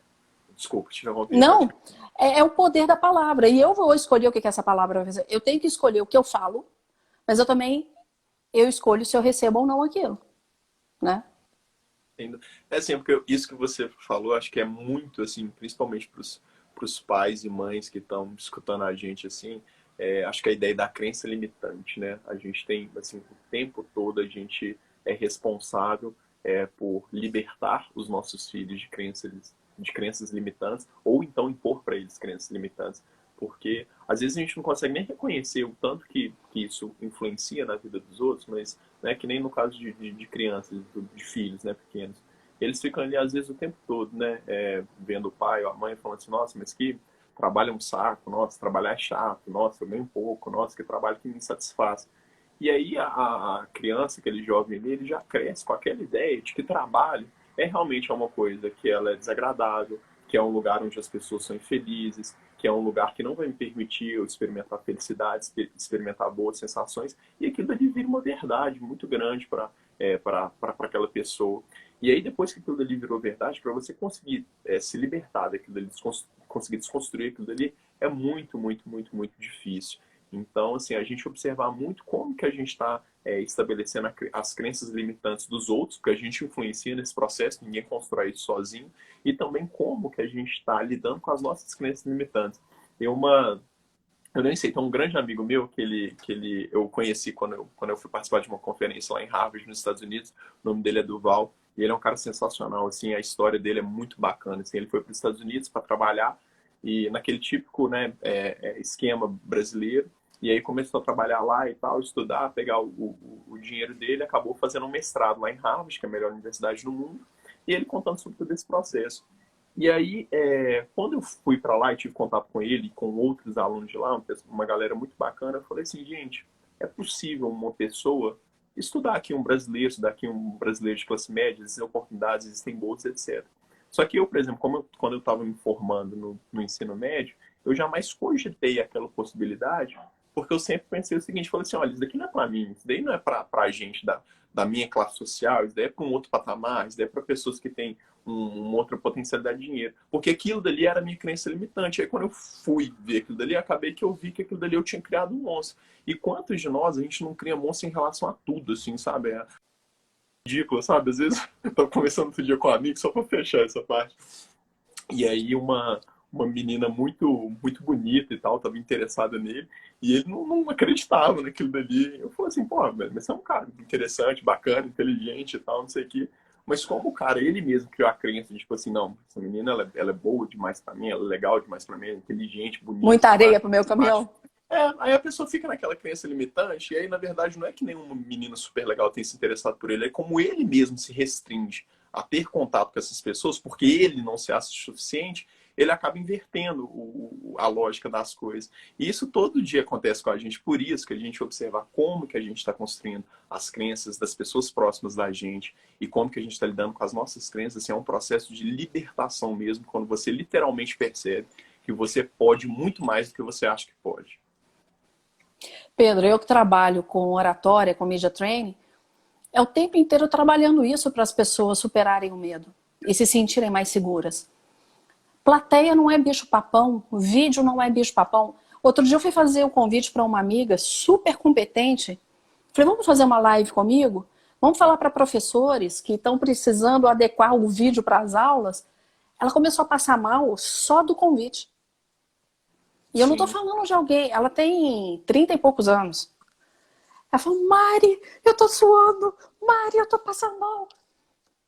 Desculpa, tive uma opinião. Não, é o poder da palavra. E eu vou escolher o que essa palavra vai fazer. Eu tenho que escolher o que eu falo, mas eu escolho se eu recebo ou não aquilo, né? É assim, porque isso que você falou, acho que é muito, assim, principalmente para os pais e mães que estão escutando a gente, assim, acho que a ideia da crença limitante, né? A gente tem, assim, o tempo todo a gente é responsável por libertar os nossos filhos de crenças limitantes, ou então impor para eles crenças limitantes, porque às vezes a gente não consegue nem reconhecer o tanto que isso influencia na vida dos outros, mas né, que nem no caso de crianças, de filhos, né, pequenos. Eles ficam ali às vezes o tempo todo, né, vendo o pai ou a mãe falando assim, nossa, mas que trabalho é um saco, nossa, trabalhar é chato, nossa, eu ganho pouco, nossa, que trabalho que me insatisfaz. E aí a criança, aquele jovem ali, ele já cresce com aquela ideia de que trabalho é realmente uma coisa que ela é desagradável, que é um lugar onde as pessoas são infelizes, que é um lugar que não vai me permitir eu experimentar felicidade, experimentar boas sensações, e aquilo ali vira uma verdade muito grande para aquela pessoa. E aí, depois que aquilo ali virou verdade, para você conseguir se libertar daquilo ali, conseguir desconstruir aquilo ali, é muito, muito, muito, muito difícil. Então, assim, a gente observar muito como que a gente está estabelecendo as crenças limitantes dos outros, porque a gente influencia nesse processo, ninguém constrói isso sozinho, e também como que a gente está lidando com as nossas crenças limitantes. Tem uma Eu nem sei, tem um grande amigo meu eu conheci quando eu fui participar de uma conferência lá em Harvard, nos Estados Unidos. O nome dele é Duval. E ele é um cara sensacional, assim, a história dele é muito bacana. Assim, ele foi para os Estados Unidos para trabalhar e naquele típico, né, esquema brasileiro. E aí começou a trabalhar lá e tal, estudar, pegar o dinheiro dele, acabou fazendo um mestrado lá em Harvard, que é a melhor universidade do mundo, e ele contando sobre todo esse processo. E aí, quando eu fui para lá e tive contato com ele e com outros alunos de lá, uma galera muito bacana, eu falei assim, gente, é possível uma pessoa estudar aqui um brasileiro, estudar aqui um brasileiro de classe média, existem oportunidades, existem bolsas, etc. Só que eu, por exemplo, quando eu estava me formando no ensino médio, eu jamais cogitei aquela possibilidade, porque eu sempre pensei o seguinte, falei assim, olha, isso daqui não é para mim, isso daí não é para a gente da minha classe social, isso daí é para um outro patamar, isso daí é para pessoas que têm uma outra potencialidade de dinheiro. Porque aquilo dali era a minha crença limitante. Aí quando eu fui ver aquilo dali, acabei que eu vi que aquilo dali eu tinha criado um monstro. E quantos de nós, a gente não cria monstro em relação a tudo, assim, sabe? É ridículo, sabe? Às vezes, eu tava conversando outro dia com um amigo, só pra fechar essa parte. E aí uma menina muito bonita e tal, tava interessada nele, e ele não acreditava naquilo dali. Eu falei assim, pô, mas você é um cara interessante, bacana, inteligente e tal, não sei o quê. Mas como o cara, ele mesmo criou a crença de, tipo assim, não, essa menina, ela é boa demais pra mim, ela é legal demais pra mim, ela é inteligente, bonita. Muita areia pro meu caminhão. Aí a pessoa fica naquela crença limitante, e aí, na verdade, não é que nenhuma menina super legal tenha se interessado por ele, é como ele mesmo se restringe a ter contato com essas pessoas, porque ele não se acha suficiente, ele acaba invertendo a lógica das coisas. E isso todo dia acontece com a gente, por isso que a gente observa como que a gente está construindo as crenças das pessoas próximas da gente e como que a gente está lidando com as nossas crenças. Assim, é um processo de libertação mesmo, quando você literalmente percebe que você pode muito mais do que você acha que pode. Pedro, eu que trabalho com oratória, com media training, é o tempo inteiro trabalhando isso para as pessoas superarem o medo e se sentirem mais seguras. Plateia não é bicho-papão, vídeo não é bicho-papão. Outro dia eu fui fazer o convite para uma amiga super competente. Falei, vamos fazer uma live comigo? Vamos falar para professores que estão precisando adequar o vídeo para as aulas? Ela começou a passar mal só do convite. E eu não estou falando de alguém, ela tem 30 e poucos anos. Ela falou, Mari, eu estou suando, Mari, eu estou passando mal.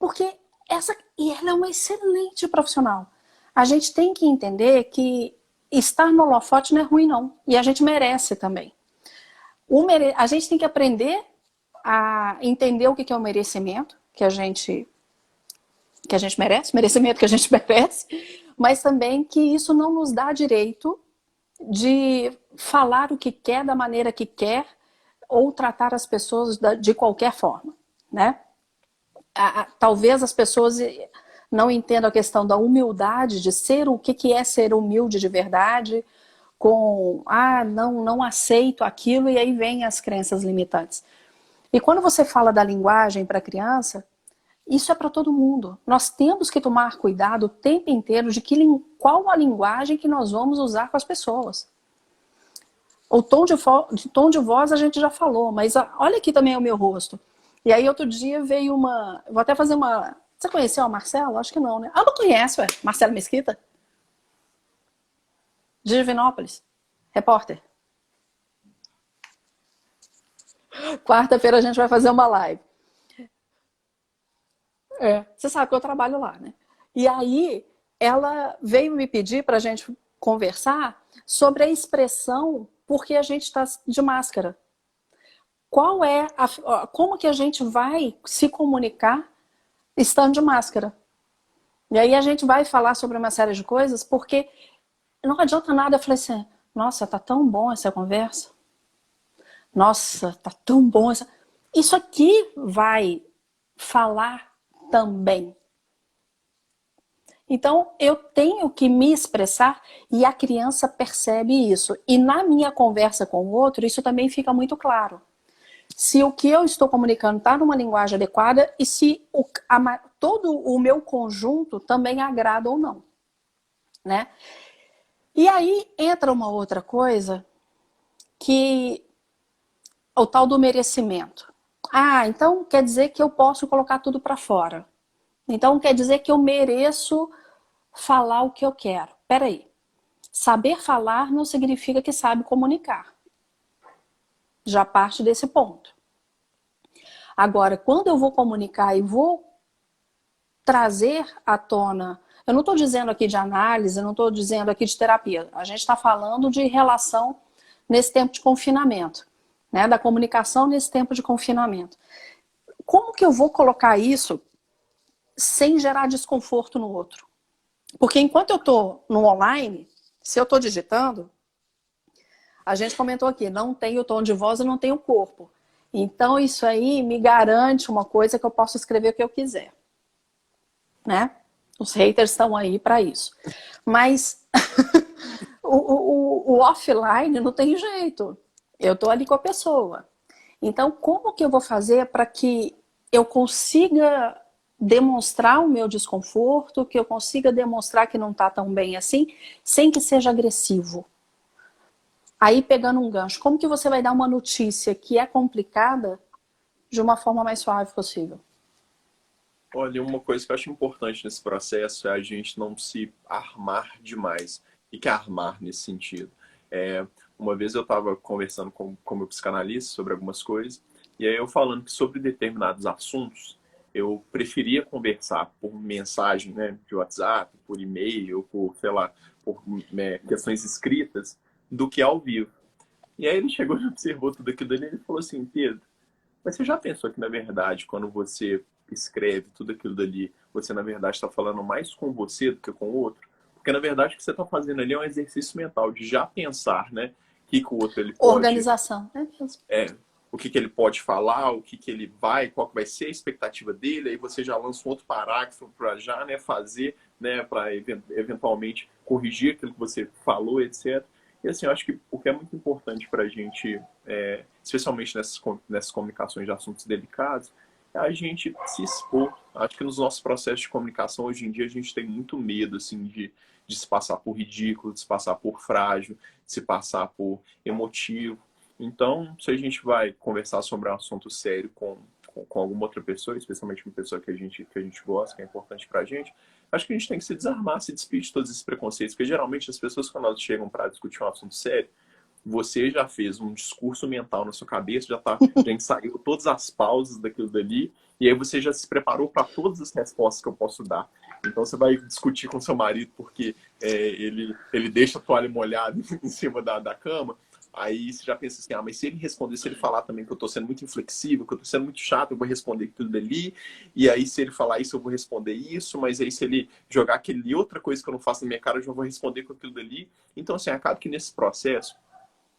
Porque e ela é uma excelente profissional. A gente tem que entender que estar no holofote não é ruim, não. E a gente merece também. A gente tem que aprender a entender o que é o merecimento que a gente merece, merecimento que a gente merece, mas também que isso não nos dá direito de falar o que quer, da maneira que quer, ou tratar as pessoas de qualquer forma, né? Talvez as pessoas não entendam a questão da humildade, de ser o que é ser humilde de verdade, não aceito aquilo, e aí vem as crenças limitantes. E quando você fala da linguagem para a criança, isso é para todo mundo. Nós temos que tomar cuidado o tempo inteiro de qual a linguagem que nós vamos usar com as pessoas. O tom de voz a gente já falou, mas olha aqui também o meu rosto. E aí outro dia veio vou até fazer uma... Você conheceu a Marcela? Acho que não, né? Não conhece, ué. Marcela Mesquita? De Divinópolis. Repórter. Quarta-feira a gente vai fazer uma live. Você sabe que eu trabalho lá, né? E aí ela veio me pedir para a gente conversar sobre a expressão porque a gente está de máscara. Como que a gente vai se comunicar estando de máscara? E aí a gente vai falar sobre uma série de coisas, porque não adianta nada. Eu falei assim, nossa, tá tão bom essa conversa. Nossa, tá tão bom essa... Isso aqui vai falar também. Então, eu tenho que me expressar e a criança percebe isso. E na minha conversa com o outro, isso também fica muito claro. Se o que eu estou comunicando está numa linguagem adequada e se todo o meu conjunto também agrada ou não, né? E aí entra uma outra coisa, que o tal do merecimento. Então quer dizer que eu posso colocar tudo para fora. Então quer dizer que eu mereço falar o que eu quero. Peraí. Saber falar não significa que sabe comunicar. Já parte desse ponto. Agora, quando eu vou comunicar e vou trazer à tona, eu não estou dizendo aqui de análise, eu não estou dizendo aqui de terapia, a gente está falando de relação nesse tempo de confinamento, né? Da comunicação nesse tempo de confinamento. Como que eu vou colocar isso sem gerar desconforto no outro? Porque enquanto eu estou no online, se eu estou digitando, a gente comentou aqui, não tem o tom de voz e não tem o corpo. Então isso aí me garante uma coisa que eu posso escrever o que eu quiser. Né? Os haters estão aí para isso. Mas o offline não tem jeito. Eu estou ali com a pessoa. Então, como que eu vou fazer para que eu consiga demonstrar o meu desconforto, que eu consiga demonstrar que não está tão bem assim, sem que seja agressivo? Aí, pegando um gancho, como que você vai dar uma notícia que é complicada de uma forma mais suave possível? Olha, uma coisa que eu acho importante nesse processo é a gente não se armar demais. O que é armar nesse sentido? Uma vez eu estava conversando com meu psicanalista sobre algumas coisas, e aí eu falando que sobre determinados assuntos, eu preferia conversar por mensagem, né, de WhatsApp, por e-mail, por, sei lá, por questões escritas, do que ao vivo. E aí ele chegou e observou tudo aquilo dali e ele falou assim, Pedro, mas você já pensou que, na verdade, quando você escreve tudo aquilo dali, você, na verdade, está falando mais com você do que com o outro? Porque, na verdade, o que você está fazendo ali é um exercício mental de já pensar, né? O outro ele pode... Organização. É mesmo. O que ele pode falar, o que ele vai, qual que vai ser a expectativa dele, aí você já lança um outro parágrafo para já, né, fazer, né, para eventualmente corrigir aquilo que você falou, etc. E assim, eu acho que o que é muito importante para a gente, especialmente nessas comunicações de assuntos delicados, é a gente se expor. Acho que nos nossos processos de comunicação, hoje em dia, a gente tem muito medo assim, de se passar por ridículo, de se passar por frágil, de se passar por emotivo. Então, se a gente vai conversar sobre um assunto sério com alguma outra pessoa, especialmente uma pessoa que a gente gosta, que é importante pra gente, acho que a gente tem que se desarmar, se despedir de todos esses preconceitos, porque geralmente as pessoas, quando elas chegam para discutir um assunto sério, você já fez um discurso mental na sua cabeça, já ensaiou todas as pausas daquilo dali, e aí você já se preparou para todas as respostas que eu posso dar. Então você vai discutir com seu marido porque ele deixa a toalha molhada em cima da cama. Aí você já pensa assim, mas se ele responder, se ele falar também que eu tô sendo muito inflexível, que eu tô sendo muito chato, eu vou responder aquilo dali. E aí se ele falar isso, eu vou responder isso. Mas aí se ele jogar aquele outra coisa que eu não faço na minha cara, eu já vou responder com aquilo dali. Então assim, acaba que nesse processo,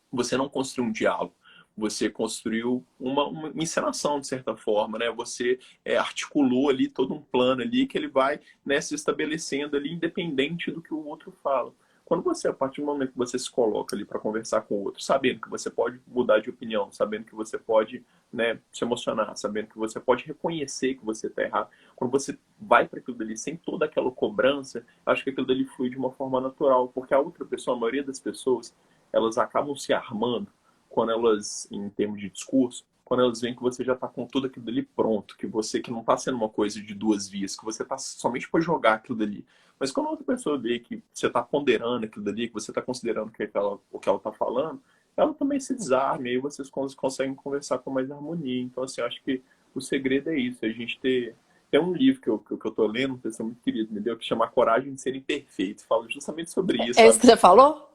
você não construiu um diálogo. Você construiu uma encenação, de certa forma, né? Você articulou ali todo um plano ali que ele vai, né, se estabelecendo ali independente do que o outro fala. Quando você, a partir do momento que você se coloca ali para conversar com o outro, sabendo que você pode mudar de opinião, sabendo que você pode, né, se emocionar, sabendo que você pode reconhecer que você está errado, quando você vai para aquilo dali sem toda aquela cobrança, acho que aquilo dali flui de uma forma natural, porque a outra pessoa, a maioria das pessoas, elas acabam se armando quando elas, em termos de discurso, quando elas veem que você já está com tudo aquilo dali pronto, que não está sendo uma coisa de duas vias, que você está somente para jogar aquilo dali. Mas quando a outra pessoa vê que você está ponderando aquilo dali, que você está considerando o que ela está falando, ela também se desarma e aí vocês conseguem conversar com mais harmonia. Então, assim, eu acho que o segredo é isso, a gente ter... Tem um livro que eu tô lendo, uma pessoa muito querida me deu, que chama A Coragem de Ser Imperfeito. Fala justamente sobre isso. É isso que você falou?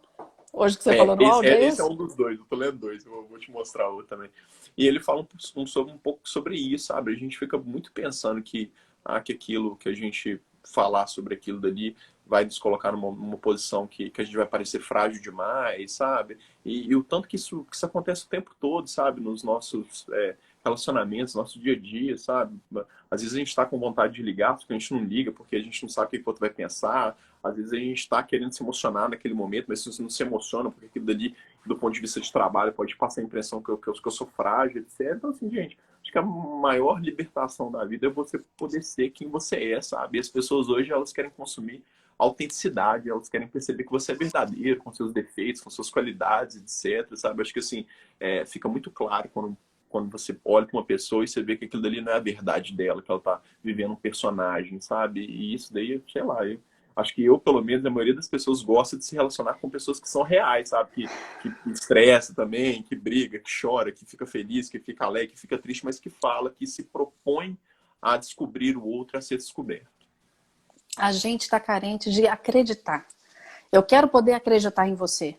Hoje que você falou no áudio, esse é um dos dois, eu tô lendo dois, eu vou te mostrar outro também. E ele fala um pouco sobre isso, sabe? A gente fica muito pensando que aquilo que a gente falar sobre aquilo dali vai nos colocar numa posição que a gente vai parecer frágil demais, sabe? E o tanto que isso acontece o tempo todo, sabe? Nos nossos relacionamentos, nosso dia a dia, sabe? Às vezes a gente está com vontade de ligar, porque a gente não liga, porque a gente não sabe o que o outro vai pensar. Às vezes a gente está querendo se emocionar naquele momento, mas você não se emociona, porque aquilo dali, do ponto de vista de trabalho, pode passar a impressão que eu sou frágil, etc. Então, assim, gente, acho que a maior libertação da vida é você poder ser quem você é, sabe? E as pessoas hoje, elas querem consumir autenticidade, elas querem perceber que você é verdadeiro, com seus defeitos, com suas qualidades, etc, sabe? Acho que, assim, fica muito claro quando você olha para uma pessoa e você vê que aquilo dali não é a verdade dela, que ela tá vivendo um personagem, sabe? E isso daí, sei lá, Acho que eu, pelo menos, a maioria das pessoas gosta de se relacionar com pessoas que são reais, sabe? Que estressa também, que briga, que chora, que fica feliz, que fica alegre, que fica triste, mas que fala, que se propõe a descobrir o outro, a ser descoberto. A gente está carente de acreditar. Eu quero poder acreditar em você.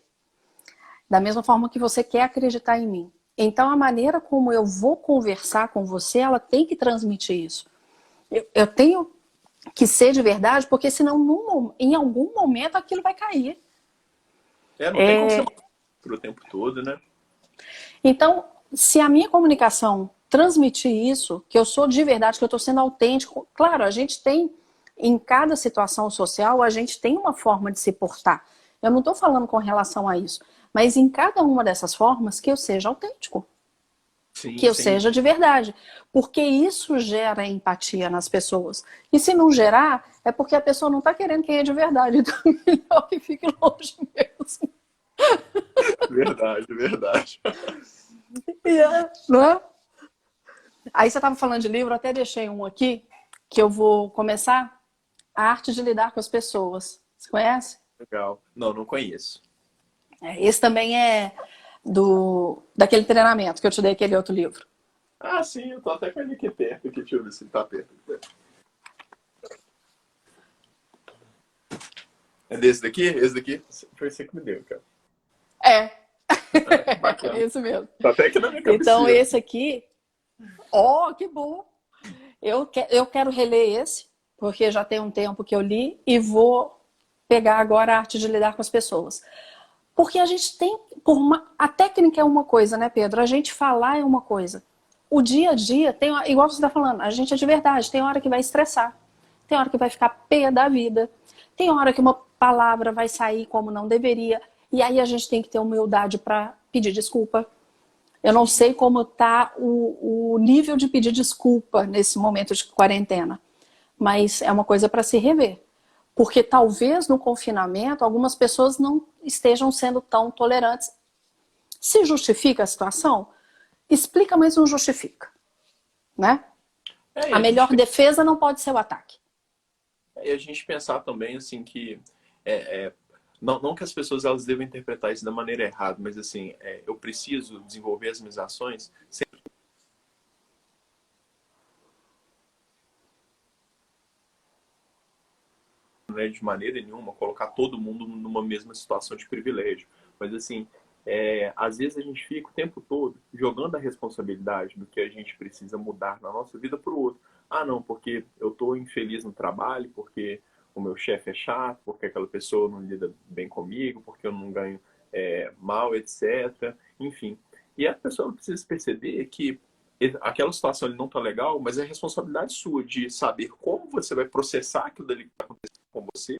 Da mesma forma que você quer acreditar em mim. Então, a maneira como eu vou conversar com você, ela tem que transmitir isso. Eu tenho que ser de verdade, porque senão, em algum momento, aquilo vai cair. Não tem como ser o tempo todo, né? Então, se a minha comunicação transmitir isso, que eu sou de verdade, que eu estou sendo autêntico, claro, a gente tem, em cada situação social, a gente tem uma forma de se portar. Eu não estou falando com relação a isso, mas em cada uma dessas formas, que eu seja autêntico. Sim, que eu sim. seja de verdade. Porque isso gera empatia nas pessoas. E se não gerar, é porque a pessoa não está querendo quem é de verdade. Então é melhor que fique longe mesmo. Verdade, verdade. Não é? Aí você estava falando de livro, até deixei um aqui, que eu vou começar, A Arte de Lidar com as Pessoas. Você conhece? Legal. Não conheço. Esse também é daquele treinamento que eu te dei, aquele outro livro. Ah, sim, eu tô até com ele aqui perto. Deixa eu ver se ele tá perto. É desse daqui? Esse daqui foi você que me deu, cara. É Bacana. isso mesmo. Tá até aqui na minha cabeça. Então esse aqui, que bom! Eu quero reler esse, porque já tem um tempo que eu li, e vou pegar agora a Arte de Lidar com as Pessoas. Porque a gente tem, a técnica é uma coisa, né, Pedro? A gente falar é uma coisa. O dia a dia, igual você está falando, a gente é de verdade, tem hora que vai estressar, tem hora que vai ficar pé da vida, tem hora que uma palavra vai sair como não deveria, e aí a gente tem que ter humildade para pedir desculpa. Eu não sei como está o nível de pedir desculpa nesse momento de quarentena, mas é uma coisa para se rever. Porque talvez no confinamento algumas pessoas não estejam sendo tão tolerantes. Se justifica a situação, explica, mas não justifica. Né? A melhor defesa não pode ser o ataque. E a gente pensar também assim que não que as pessoas elas devem interpretar isso da maneira errada, mas assim, eu preciso desenvolver as minhas ações sempre de maneira nenhuma colocar todo mundo numa mesma situação de privilégio. Mas assim, às vezes a gente fica o tempo todo jogando a responsabilidade do que a gente precisa mudar na nossa vida para o outro. Ah, não, porque eu estou infeliz no trabalho, porque o meu chefe é chato, porque aquela pessoa não lida bem comigo, porque eu não ganho mal, etc. Enfim. E a pessoa precisa perceber que aquela situação não está legal, mas é responsabilidade sua de saber como você vai processar aquilo dali que está acontecendo com você,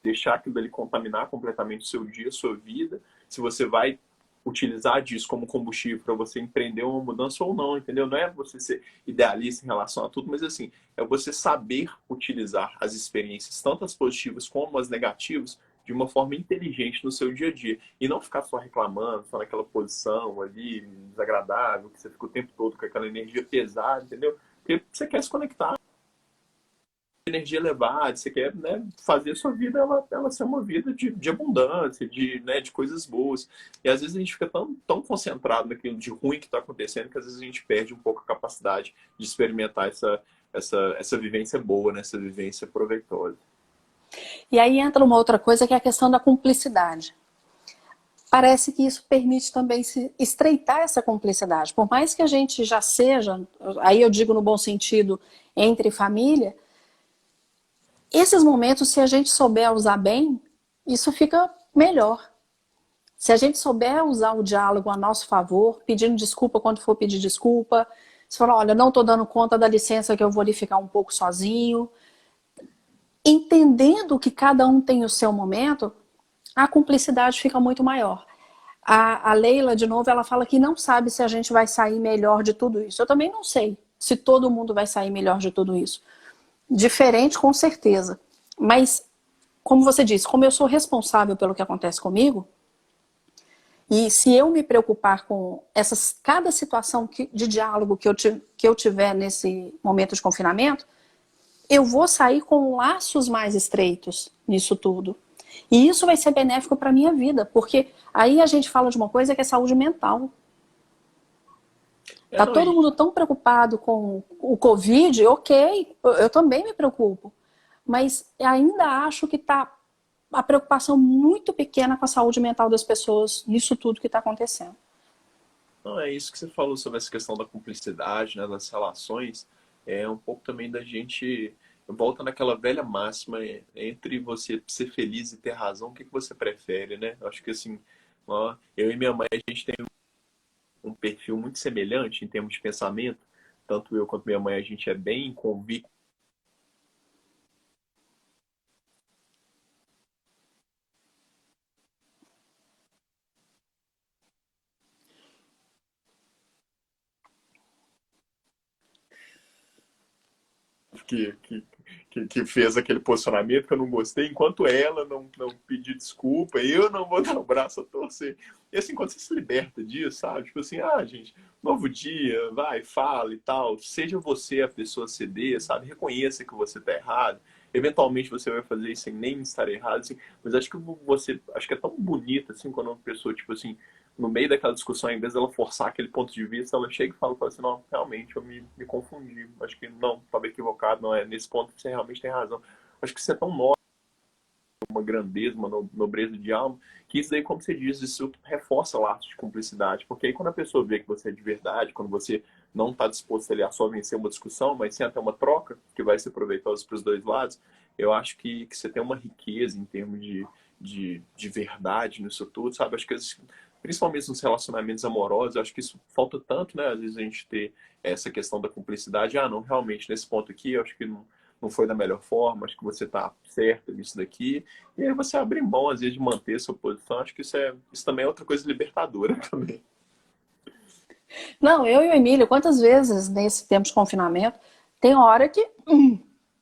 deixar aquilo dali contaminar completamente o seu dia, a sua vida, se você vai utilizar disso como combustível para você empreender uma mudança ou não, entendeu? Não é você ser idealista em relação a tudo, mas assim, é você saber utilizar as experiências, tanto as positivas como as negativas, de uma forma inteligente no seu dia a dia. E não ficar só reclamando, só naquela posição ali, desagradável, que você fica o tempo todo com aquela energia pesada, entendeu? Porque você quer se conectar energia elevada, você quer, né, fazer a sua vida ela ser uma vida de abundância, de coisas boas. E às vezes a gente fica tão concentrado naquilo de ruim que está acontecendo que às vezes a gente perde um pouco a capacidade de experimentar essa vivência boa, né, essa vivência proveitosa. E aí entra uma outra coisa que é a questão da cumplicidade. Parece que isso permite também se estreitar essa cumplicidade. Por mais que a gente já seja, aí eu digo no bom sentido, entre família, esses momentos, se a gente souber usar bem, isso fica melhor. Se a gente souber usar o diálogo a nosso favor, pedindo desculpa quando for pedir desculpa, se falar, olha, não estou dando conta, dá licença que eu vou ali ficar um pouco sozinho. Entendendo que cada um tem o seu momento, a cumplicidade fica muito maior. A Leila, de novo, ela fala que não sabe se a gente vai sair melhor de tudo isso. Eu também não sei se todo mundo vai sair melhor de tudo isso. Diferente, com certeza. Mas, como você disse, como eu sou responsável pelo que acontece comigo, e se eu me preocupar com cada situação de diálogo que eu tiver nesse momento de confinamento, eu vou sair com laços mais estreitos nisso tudo. E isso vai ser benéfico para a minha vida, porque aí a gente fala de uma coisa que é saúde mental. Tá Não, todo mundo tão preocupado com o Covid, ok, eu também me preocupo. Mas ainda acho que tá a preocupação muito pequena com a saúde mental das pessoas nisso tudo que está acontecendo. não, é isso que você falou sobre essa questão da cumplicidade, né, das relações. É um pouco também da gente volta naquela velha máxima entre você ser feliz e ter razão, o que que você prefere, né? Eu acho que assim, ó, eu e minha mãe, a gente tem um perfil muito semelhante em termos de pensamento. Tanto eu quanto minha mãe, a gente é bem convicto que, que, que fez aquele posicionamento que eu não gostei, enquanto ela não pedir desculpa, eu não vou dar o braço a torcer. E assim, quando você se liberta disso, sabe? Tipo assim, ah, gente, novo dia, vai, fala e tal. Seja você a pessoa a ceder, sabe? Reconheça que você tá errado. Eventualmente você vai fazer isso sem nem estar errado, assim. Mas acho que você, acho que é tão bonito, assim, quando uma pessoa, tipo assim, no meio daquela discussão, em vez dela forçar aquele ponto de vista, ela chega e fala assim, não, realmente, eu me confundi. Acho que não, estava equivocado, não é nesse ponto que você realmente tem razão. Acho que isso é tão nobre, uma grandeza, uma nobreza de alma, que isso daí, como você diz, isso reforça laços de cumplicidade. Porque aí quando a pessoa vê que você é de verdade, quando você não está disposto ali a só vencer uma discussão, mas sim até uma troca, que vai ser proveitosa para os dois lados, eu acho que você tem uma riqueza em termos de verdade nisso tudo, sabe? Acho que principalmente nos relacionamentos amorosos, acho que isso falta tanto, né? Às vezes a gente ter essa questão da cumplicidade. Ah, não, realmente, nesse ponto aqui, eu acho que não foi da melhor forma, acho que você está certo nisso daqui. E aí você abre mão, às vezes, de manter a sua posição. Acho que isso também é outra coisa libertadora também. Não, eu e o Emílio, quantas vezes nesse tempo de confinamento, tem hora que,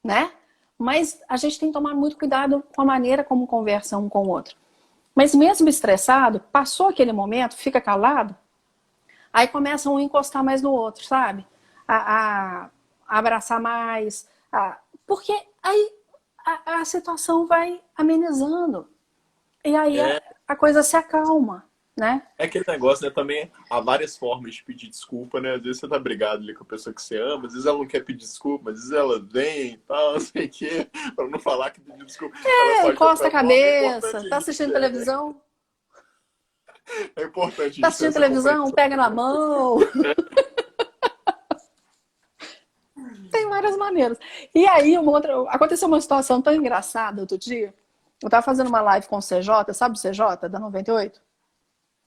né? Mas a gente tem que tomar muito cuidado com a maneira como conversa um com o outro. Mas mesmo estressado, passou aquele momento, fica calado, aí começa um a encostar mais no outro, sabe? A abraçar mais. Porque aí a situação vai amenizando. E aí É, a coisa se acalma, né? é aquele negócio, né? Também há várias formas de pedir desculpa, né? Às vezes você tá brigado ali com a pessoa que você ama, às vezes ela não quer pedir desculpa, às vezes ela vem e tal, não sei o quê, pra não falar que pediu desculpa. Ela faz de Encosta a outra forma. É cabeça, importante tá isso, assistindo televisão, é importante tá isso, assistindo essa televisão, compreensão. pega na mão. Tem várias maneiras. E aí, aconteceu uma situação tão engraçada outro dia. Eu tava fazendo uma live com o CJ, sabe o CJ, da 98?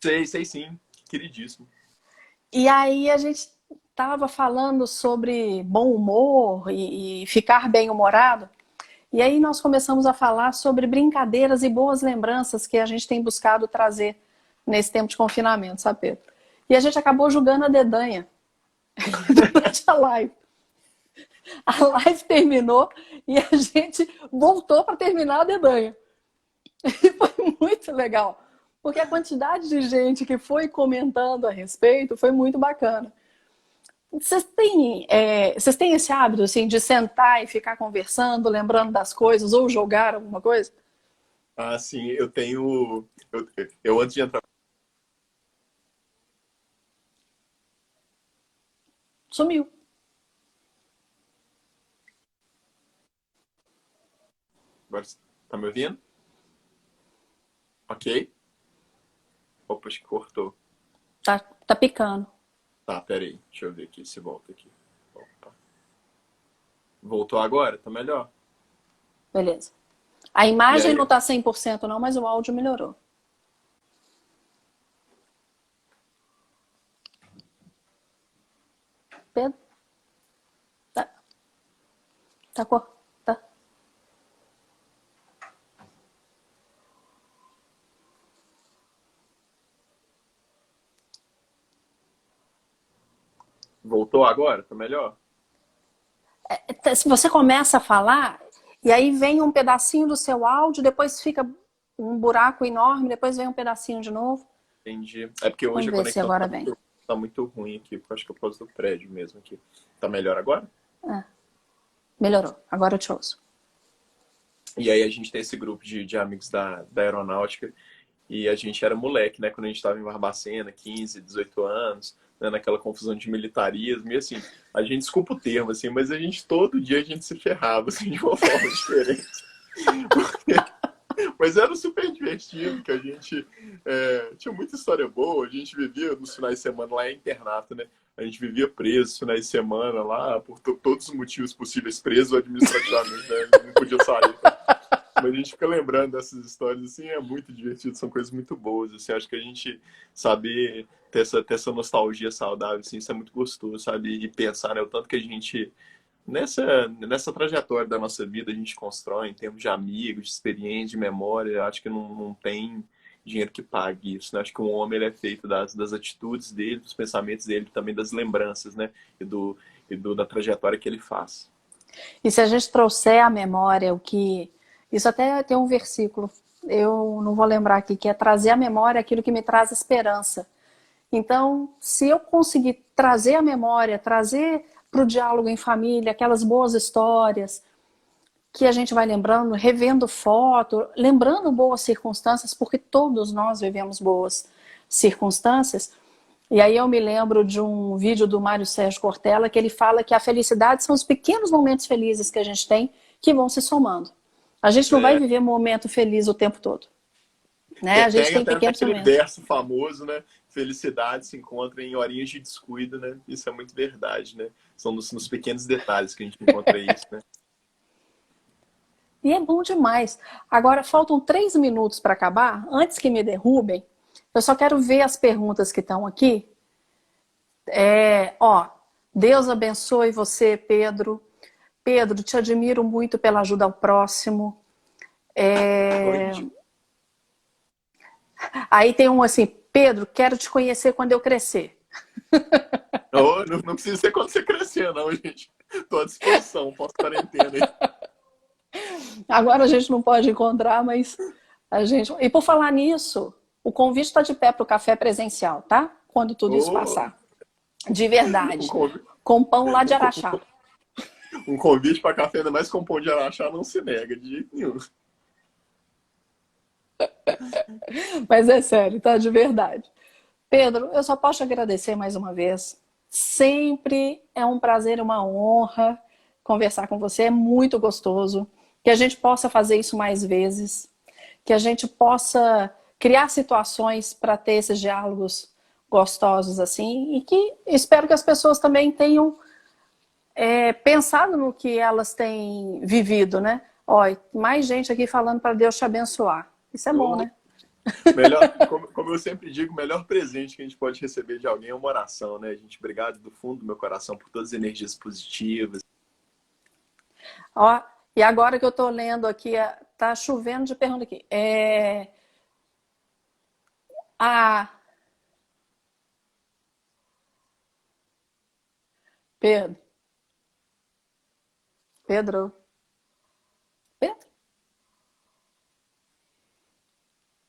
Sei sim. Queridíssimo. E aí a gente tava falando sobre bom humor e ficar bem-humorado. E aí nós começamos a falar sobre brincadeiras e boas lembranças que a gente tem buscado trazer nesse tempo de confinamento, sabe, Pedro? E a gente acabou julgando a dedanha durante a live. A live terminou e a gente voltou para terminar a dedanha. E foi muito legal, porque a quantidade de gente que foi comentando a respeito foi muito bacana. Vocês têm esse hábito assim, de sentar e ficar conversando, lembrando das coisas ou jogar alguma coisa? Ah, sim, eu tenho. Eu antes de entrar. Sumiu. Agora, tá me ouvindo? Ok? Opa, acho que cortou. Tá picando. Tá, peraí. Deixa eu ver aqui se volta aqui. Opa. Voltou agora? Tá melhor? Beleza. A E imagem aí? não tá 100% não, mas o áudio melhorou. Pedro? Tá, tá. Voltou agora? Tá melhor? Se você começa a falar, e aí vem um pedacinho do seu áudio, depois fica um buraco enorme, depois vem um pedacinho de novo. Entendi. É porque hoje Vamos a ver se conexão agora vem. tá muito ruim aqui, porque eu acho que é por causa do prédio mesmo aqui. Tá melhor agora? Ah. Melhorou. Agora eu te ouço. E aí a gente tem esse grupo de amigos da aeronáutica e a gente era moleque, né? Quando a gente estava em Barbacena, 15, 18 anos, né? Naquela confusão de militarismo. E assim, a gente desculpa o termo, assim, mas a gente todo dia a gente se ferrava, assim, de uma forma diferente. Mas era super divertido, que a gente tinha muita história boa, a gente vivia nos finais de semana lá em internato, né? A gente vivia preso nos finais de semana lá, por todos os motivos possíveis, preso administrativamente, né? Não podia sair. Mas a gente fica lembrando dessas histórias, assim, é muito divertido, são coisas muito boas, assim, acho que a gente saber ter essa nostalgia saudável, assim, isso é muito gostoso, sabe? E pensar, né, o tanto que a gente nessa trajetória da nossa vida a gente constrói em termos de amigos, de experiência, de memória, acho que não tem dinheiro que pague isso, né? Acho que um homem ele é feito das atitudes dele, dos pensamentos dele, também das lembranças, né? Da trajetória que ele faz. E se a gente trouxer à memória o que... Isso até tem um versículo, eu não vou lembrar aqui, que é trazer à memória aquilo que me traz esperança. Então, se eu conseguir trazer à memória, trazer para o diálogo em família aquelas boas histórias que a gente vai lembrando, revendo foto, lembrando boas circunstâncias, porque todos nós vivemos boas circunstâncias. E aí eu me lembro de um vídeo do Mário Sérgio Cortella que ele fala que a felicidade são os pequenos momentos felizes que a gente tem que vão se somando. A gente não vai viver um momento feliz o tempo todo. Né? A gente tem Tem pequenos aquele momentos. verso famoso, né? Felicidade se encontra em horinhas de descuido, né? Isso é muito verdade, né? São nos pequenos detalhes que a gente encontra isso, né? E é bom demais. Agora, faltam 3 minutos para acabar. Antes que me derrubem, eu só quero ver as perguntas que estão aqui. Deus abençoe você, Pedro. Pedro, te admiro muito pela ajuda ao próximo. Aí tem um assim, Pedro, quero te conhecer quando eu crescer. Não precisa ser quando você crescer, não, gente. Estou à disposição, pós-quarentena aí. Agora a gente não pode encontrar, mas a gente... E por falar nisso, o convite está de pé para o café presencial, tá? Quando tudo isso passar. De verdade. Com pão lá de Araxá. Um convite para café, ainda mais com pão de Araxá, não se nega de jeito nenhum. Mas é sério, tá? De verdade. Pedro, eu só posso te agradecer mais uma vez. Sempre é um prazer e uma honra conversar com você. É muito gostoso. Que a gente possa fazer isso mais vezes. Que a gente possa criar situações para ter esses diálogos gostosos assim. E que espero que as pessoas também tenham pensado no que elas têm vivido, né? Mais gente aqui falando para Deus te abençoar. Isso é bom, né? Melhor, como eu sempre digo, o melhor presente que a gente pode receber de alguém é uma oração, né? Gente, obrigado do fundo do meu coração por todas as energias positivas. E agora que eu estou lendo aqui, tá chovendo de pergunta aqui. Pedro. Pedro.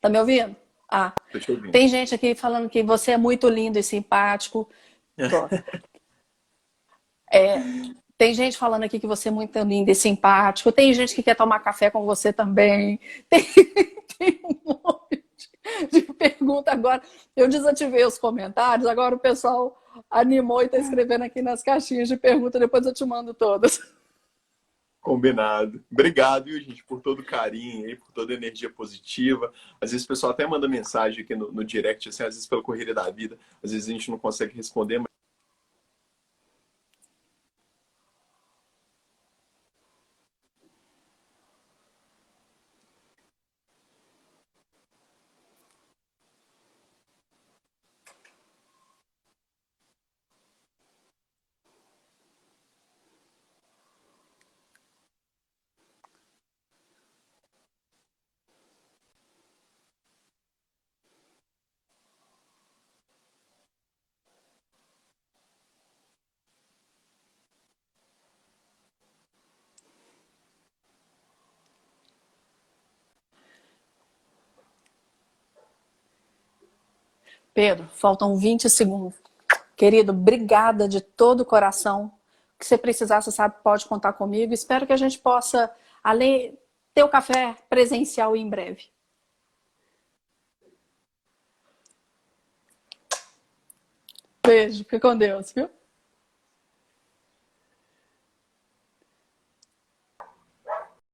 Tá me ouvindo? Tô te ouvindo. Tem gente aqui falando que você é muito lindo e simpático. Tem gente falando aqui que você é muito lindo e simpático. Tem gente que quer tomar café com você também. Tem um monte de pergunta agora. Eu desativei os comentários, agora o pessoal animou e está escrevendo aqui nas caixinhas de pergunta. Depois eu te mando todas. Combinado. Obrigado, viu, gente, por todo o carinho aí, por toda a energia positiva. Às vezes o pessoal até manda mensagem aqui no direct, assim, às vezes pela correria da vida, às vezes a gente não consegue responder, mas Pedro, faltam 20 segundos. Querido, obrigada de todo o coração que você precisar, você sabe, pode contar comigo. Espero que a gente possa, além, ter o café presencial em breve. Beijo, fique com Deus, viu?